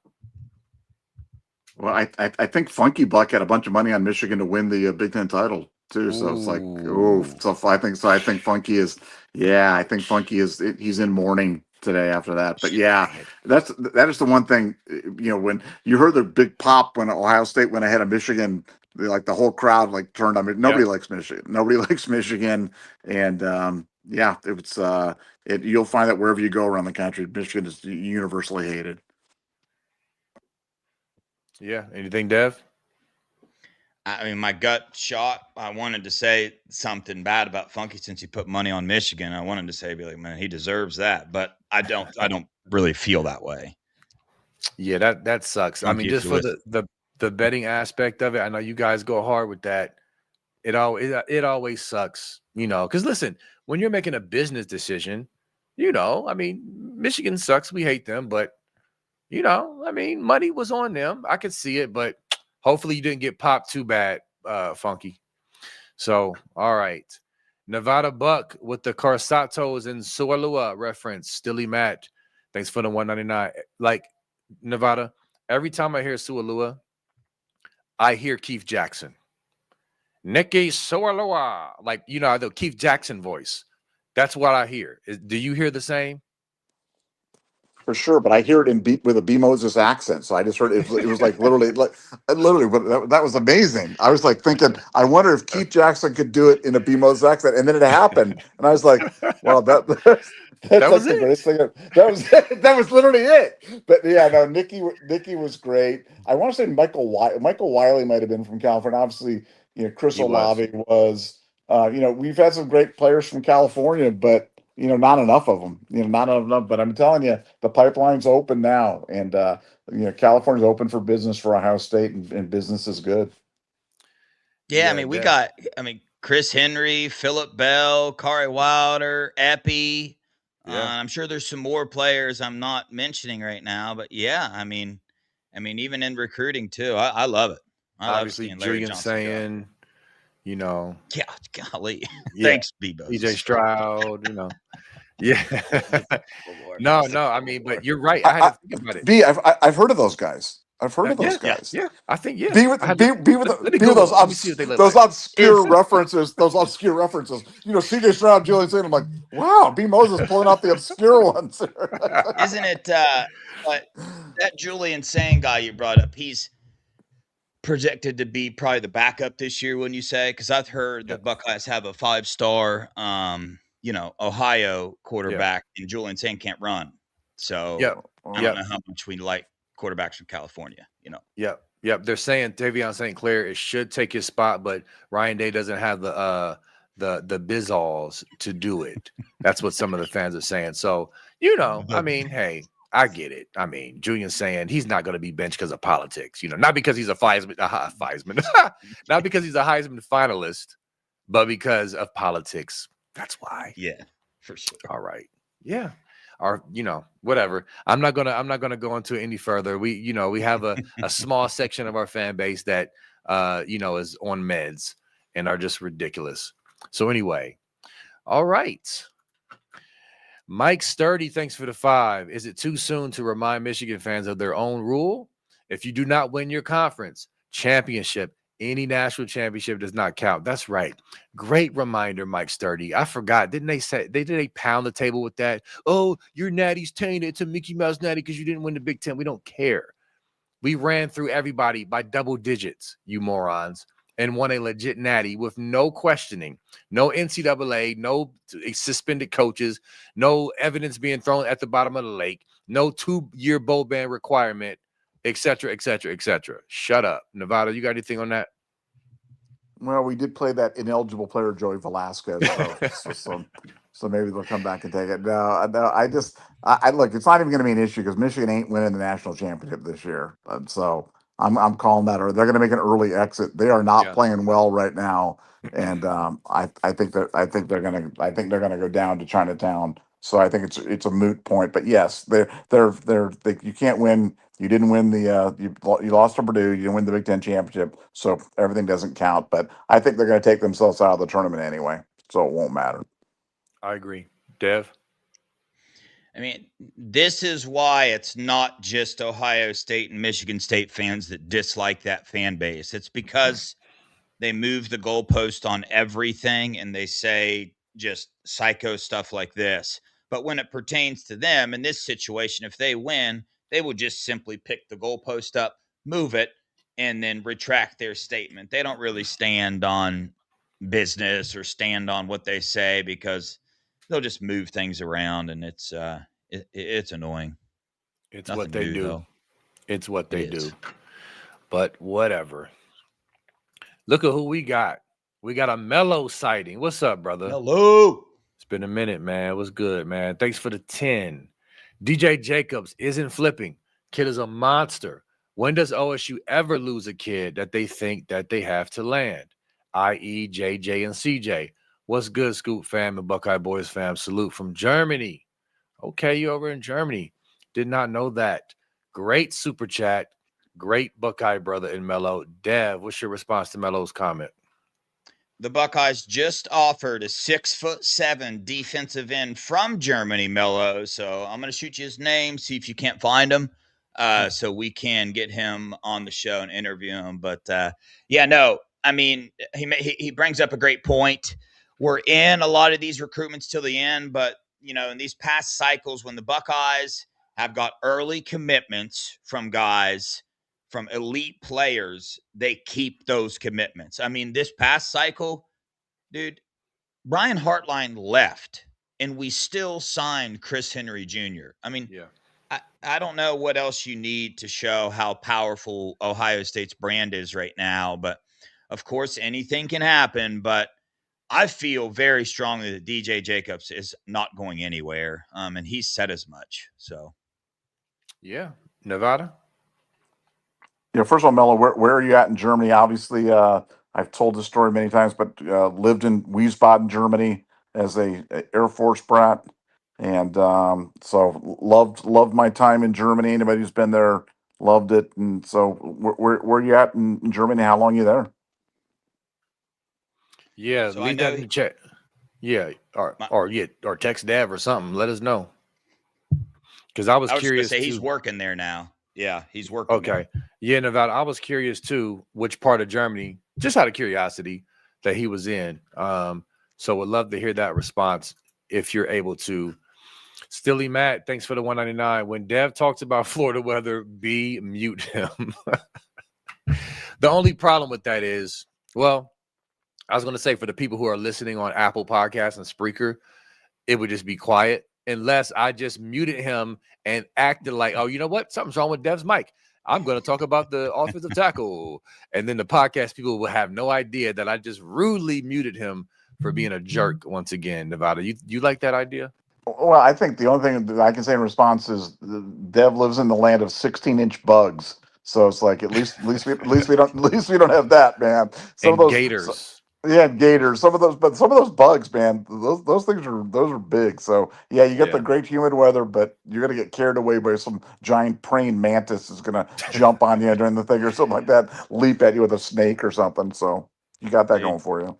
Well, I think Funky Buck had a bunch of money on Michigan to win the Big Ten title too. So it's like, I think Funky is, he's in mourning today after that. But yeah, that is the one thing, when you heard the big pop when Ohio State went ahead of Michigan, like the whole crowd like turned on me. Nobody likes Michigan. Nobody likes Michigan. And you'll find that wherever you go around the country, Michigan is universally hated. Yeah. Anything, Dev? I mean, my gut shot, I wanted to say something bad about Funky since he put money on Michigan. I wanted to say, be like, man, he deserves that. But I don't really feel that way. Yeah, that sucks. I mean, just for the betting aspect of it, I know you guys go hard with that. It always sucks, because listen, when you're making a business decision, I mean, Michigan sucks. We hate them, but I mean, money was on them. I could see it, but hopefully you didn't get popped too bad, Funky. So, all right. Nevada Buck with the Carsatos and Sualua reference. Stilly Matt. Thanks for the $1.99. Like, Nevada, every time I hear Sualua, I hear Keith Jackson. Nikki Sualua. Like, the Keith Jackson voice. That's what I hear. Do you hear the same? For sure, but I hear it with a B Moses accent, so I just heard it was like literally, but that was amazing. I was like thinking, I wonder if Keith Jackson could do it in a B Moses accent, and then it happened, and I was like, well, that's That was like the it. greatest thing. That was literally it. But yeah, no, Nikki was great. I want to say Michael Wiley might have been from California. Obviously, Chris He was. Olave was. We've had some great players from California, but not enough of them. Not enough. But I'm telling you, the pipeline's open now, and California's open for business for Ohio State, and business is good. Yeah, I mean, we got, Chris Henry, Phillip Bell, Kari Wilder, Epi. Yeah. I'm sure there's some more players I'm not mentioning right now, but yeah, I mean, even in recruiting too, I love it. I Obviously, love seeing Larry Julian Johnson saying, go. Yeah, golly. Yeah. Thanks, Bebo. DJ Stroud, Yeah. No, I mean, but you're right. I had to think about it. B, I've heard of those guys. I've heard of those guys. Yeah, I think Be with those obscure references. Those obscure references. CJ Stroud, Julian saying, I'm like, wow, B Moses pulling out the obscure ones. Isn't it? That Julian Saying guy you brought up, he's projected to be probably the backup this year, wouldn't you say? Because I've heard the Buckeyes have a 5-star, Ohio quarterback, and Julian Saying can't run. So I don't know how much we like quarterbacks from California. Yep. They're saying Davion St. Clair should take his spot, but Ryan Day doesn't have the bizzalls to do it. That's what some of the fans are saying. So I mean, hey, I get it. I mean, Julian saying he's not going to be benched because of politics. Not because he's a Heisman, not because he's a Heisman finalist, but because of politics. That's why. Yeah, for sure. All right. Yeah. Or whatever. I'm not gonna go into it any further. We have a small section of our fan base that is on meds and are just ridiculous. So anyway, all right. Mike Sturdy, thanks for the 5. Is it too soon to remind Michigan fans of their own rule? If you do not win your conference championship, any national championship does not count. That's right. Great reminder, Mike Sturdy. I forgot. Didn't they pound the table with that? Oh, your natty's tainted. It's a Mickey Mouse natty because you didn't win the Big Ten. We don't care. We ran through everybody by double digits, you morons, and won a legit natty with no questioning, no NCAA, no suspended coaches, no evidence being thrown at the bottom of the lake, no 2-year bowl ban requirement, et cetera, et cetera, et cetera. Shut up. Nevada, you got anything on that? Well, we did play that ineligible player, Joey Velasquez. So maybe they'll come back and take it. No, I look, it's not even going to be an issue because Michigan ain't winning the national championship this year. So I'm calling that, or they're going to make an early exit. They are not playing well right now. And I think they're going to go down to Chinatown. So I think it's a moot point. But yes, you can't win. You didn't win you lost to Purdue. You didn't win the Big Ten championship, so everything doesn't count. But I think they're going to take themselves out of the tournament anyway, so it won't matter. I agree, Dev. I mean, this is why it's not just Ohio State and Michigan State fans that dislike that fan base. It's because they move the goalpost on everything and they say just psycho stuff like this. But when it pertains to them in this situation, if they win, they will just simply pick the goalpost up, move it, and then retract their statement. They don't really stand on business or stand on what they say because they'll just move things around, and it's annoying. It's what they do. It's what they do. But whatever. Look at who we got. We got a Mello sighting. What's up, brother? Hello. It's been a minute, man. What's good, man? Thanks for the 10. DJ Jacobs isn't flipping. Kid is a monster. When does OSU ever lose a kid that they think that they have to land? I.e. JJ and CJ. What's good, Scoop fam and Buckeye Boys fam? Salute from Germany. Okay, you over in Germany. Did not know that. Great super chat. Great Buckeye brother in Mello. Dev, what's your response to Mello's comment? The Buckeyes just offered a 6'7" defensive end from Germany, Mello. So I'm going to shoot you his name, see if you can't find him. so we can get him on the show and interview him. But yeah, no, I mean, he brings up a great point. We're in a lot of these recruitments till the end, but in these past cycles, when the Buckeyes have got early commitments from guys, from elite players, they keep those commitments. I mean, this past cycle, dude, Brian Hartline left, and we still signed Chris Henry Jr. I mean, Yeah. I don't know what else you need to show how powerful Ohio State's brand is right now, but of course, anything can happen. But I feel very strongly that DJ Jacobs is not going anywhere, and he said as much. So, Yeah. Nevada? First of all, Mello, where are you at in Germany? Obviously, I've told this story many times, but lived in Wiesbaden, Germany, as a Air Force brat, and so loved my time in Germany. Anybody who's been there loved it. And so, where are you at in Germany? How long are you there? Yeah, So leave that in the chat. Yeah, or text Dav or something. Let us know. Because I was curious. Say he's working there now. Yeah, he's working. Okay. There. Yeah, Nevada. I was curious too, which part of Germany, just out of curiosity, that he was in. So would love to hear that response if you're able to. Stilly Matt, thanks for the 199. When Dev talks about Florida weather, mute him. The only problem with that is, well, I was going to say for the people who are listening on Apple Podcasts and Spreaker, it would just be quiet unless I just muted him and acted like, oh, you know what? Something's wrong with Dev's mic. I'm going to talk about the offensive tackle. And then the podcast people will have no idea that I just rudely muted him for being a jerk once again. Nevada, you like that idea? Well, I think the only thing that I can say in response is Dev lives in the land of 16-inch bugs. So it's like at least we don't have that, man. Some and of those gators. Gators. Some of those bugs, man. Those things are big. So yeah, you get the great humid weather, but you're gonna get carried away by some giant praying mantis is gonna jump on you during the thing or something like that, leap at you with a snake or something. So you got that going for you.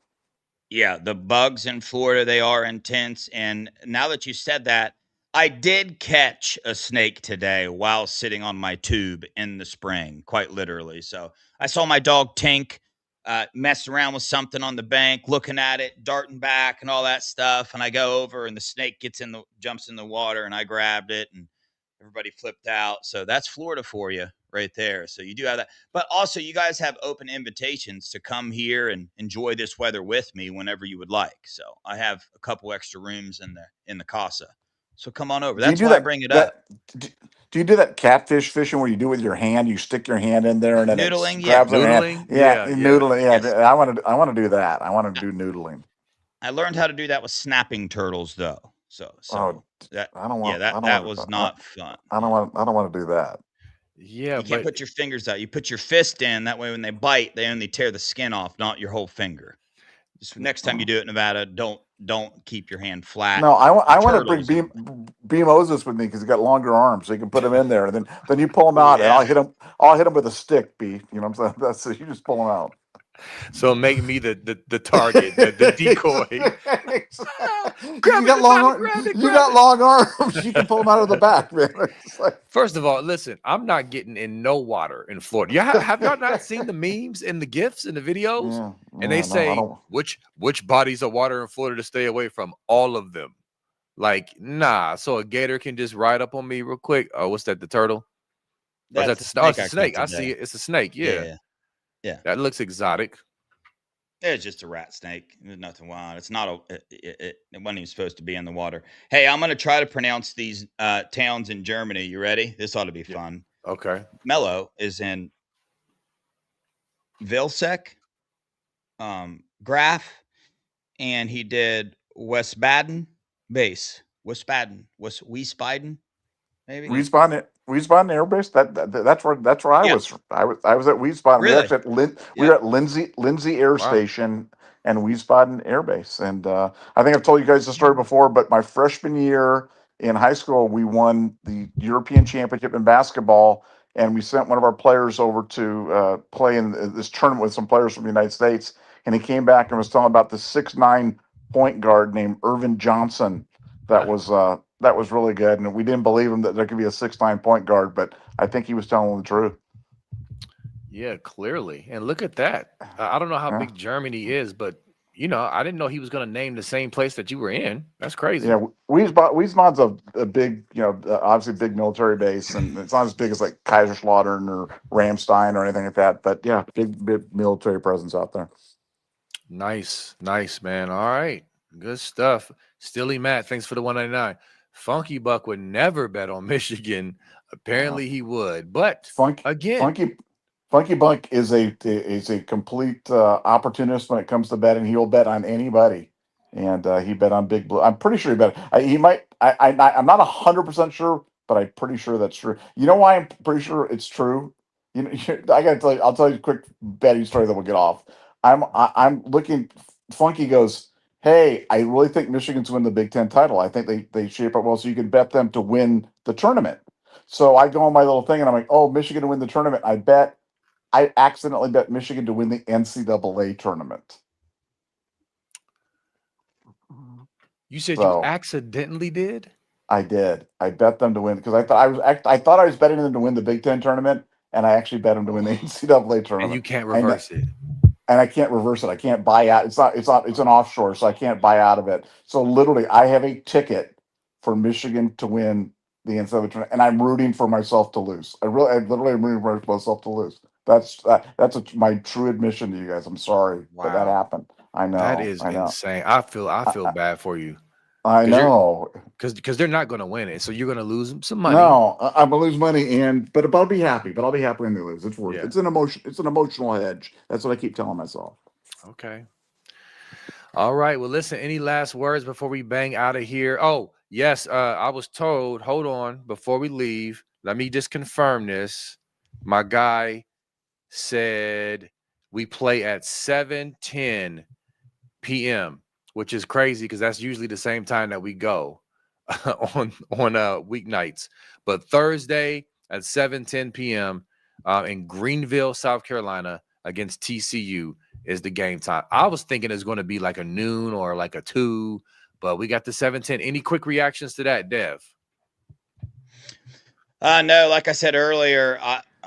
Yeah, the bugs in Florida, they are intense. And now that you said that, I did catch a snake today while sitting on my tube in the spring, quite literally. So I saw my dog Tink mess around with something on the bank, looking at it, darting back and all that stuff. And I go over and the snake jumps in the water, and I grabbed it and everybody flipped out. So that's Florida for you right there. So you do have that. But also you guys have open invitations to come here and enjoy this weather with me whenever you would like. So I have a couple extra rooms in the casa. So come on over. That's why I bring it up. Do you do that catfish fishing where you do it with your hand? You stick your hand in there and then noodling, it grabs noodling? Hand. Yeah, noodling. Yeah, yes. I want to do that. I want to do noodling. I learned how to do that with snapping turtles, though. So that I don't want. that was not fun. I don't want to do that. Yeah, you can't put your fingers out. You put your fist in. That way, when they bite, they only tear the skin off, not your whole finger. Just next time you do it in Nevada, don't keep your hand flat. No, I want to bring B Moses with me because he's got longer arms, so you can put him in there, and then you pull him out, and I'll hit him with a stick, B. You know what I'm saying? That's it. You just pull him out. So make me the target, the decoy. You got long arms. You can pull them out of the back, man. First of all, listen, I'm not getting in no water in Florida. Yeah, have y'all not seen the memes and the GIFs and the videos? Yeah, and they say which bodies of water in Florida to stay away from? All of them. Like, nah. So a gator can just ride up on me real quick. Oh, what's that? The turtle? That's the snake. I see it. It's a snake. Yeah. That looks exotic. It's just a rat snake. There's nothing wild. It's not it wasn't even supposed to be in the water. Hey, I'm going to try to pronounce these towns in Germany. You ready? This ought to be fun. Okay. Mello is in Vilsek, Graf, and he did Wiesbaden base. Wiesbaden, maybe. Wiesbaden Air Base. That's where I was. I was at Wiesbaden. Really? We were at Lindsay Air Station and Wiesbaden Air Base. And I think I've told you guys the story before, but my freshman year in high school, we won the European Championship in basketball, and we sent one of our players over to play in this tournament with some players from the United States. And he came back and was telling about the 6'9" point guard named Irvin Johnson that was that was really good, and we didn't believe him that there could be a 6'9" point guard, but I think he was telling the truth. Yeah, clearly. And look at that. I don't know how Yeah. big Germany is, but I didn't know he was going to name the same place that you were in. That's crazy. Yeah, Wiesbaden's a big, obviously big military base, and it's not as big as like Kaiserslautern or Ramstein or anything like that. But yeah, big military presence out there. Nice, man. All right, good stuff. Stilly Matt, thanks for the 199. Funky Buck would never bet on Michigan. Apparently, he would, but again, Funky Buck is a complete opportunist when it comes to betting. He will bet on anybody, and he bet on Big Blue. I'm pretty sure he bet. He might. I'm not 100% sure, but I'm pretty sure that's true. You know why I'm pretty sure it's true? I gotta tell you. I'll tell you a quick betting story that we'll get off. I'm looking. Funky goes, hey, I really think Michigan's win the Big Ten title. I think they shape up well, so you can bet them to win the tournament. So I go on my little thing and I'm like, oh, Michigan to win the tournament. I accidentally bet Michigan to win the NCAA tournament. You said you accidentally did? I did. I bet them to win because I thought I was betting them to win the Big Ten tournament, and I actually bet them to win the NCAA tournament. And you can't reverse it. And I can't reverse it. I can't buy out. It's an offshore, so I can't buy out of it. So literally, I have a ticket for Michigan to win the NCAA tournament, and I'm rooting for myself to lose. I literally am rooting for myself to lose. That's my true admission to you guys. I'm sorry, but that happened. I know. That is insane. I feel bad for you. I know. Because they're not going to win it, so you're going to lose some money. No, I'm going to lose money, but I'll be happy. But I'll be happy when they lose. It's worth it. It's an emotion. It's an emotional hedge. That's what I keep telling myself. Okay. All right. Well, listen. Any last words before we bang out of here? Oh, yes. I was told. Hold on. Before we leave, let me just confirm this. My guy said we play at 7:10 p.m., which is crazy because that's usually the same time that we go on weeknights. But Thursday at 7:10 p.m. In Greenville, South Carolina, against TCU is the game time. I was thinking it's going to be like a noon or like a 2, but we got the 7:10. Any quick reactions to that, Dev? No, like I said earlier,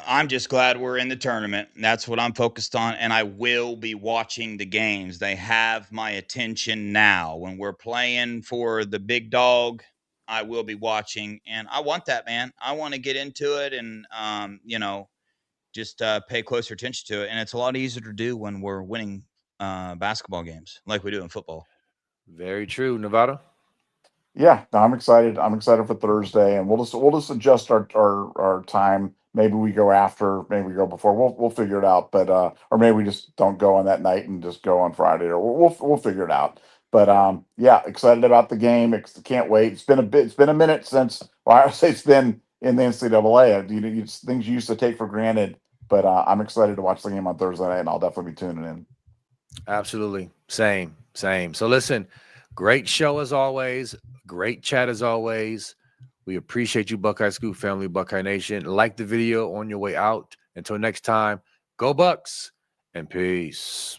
I'm just glad we're in the tournament. That's what I'm focused on, and I will be watching the games. They have my attention now. When we're playing for the big dog, I will be watching, and I want that, man. I want to get into it and, just pay closer attention to it. And it's a lot easier to do when we're winning basketball games like we do in football. Very true. Nevada? Yeah, no, I'm excited. I'm excited for Thursday, and we'll just adjust our time. Maybe we go after, maybe we go before. We'll figure it out. But or maybe we just don't go on that night and just go on Friday, or we'll figure it out. But yeah, excited about the game. Can't wait. It's been a minute since. Well, I would say it's been in the NCAA. Things you used to take for granted. But I'm excited to watch the game on Thursday night, and I'll definitely be tuning in. Absolutely, same. So listen, great show as always. Great chat as always. We appreciate you, Buckeye Scoop family, Buckeye Nation. Like the video on your way out. Until next time, go Bucks and peace.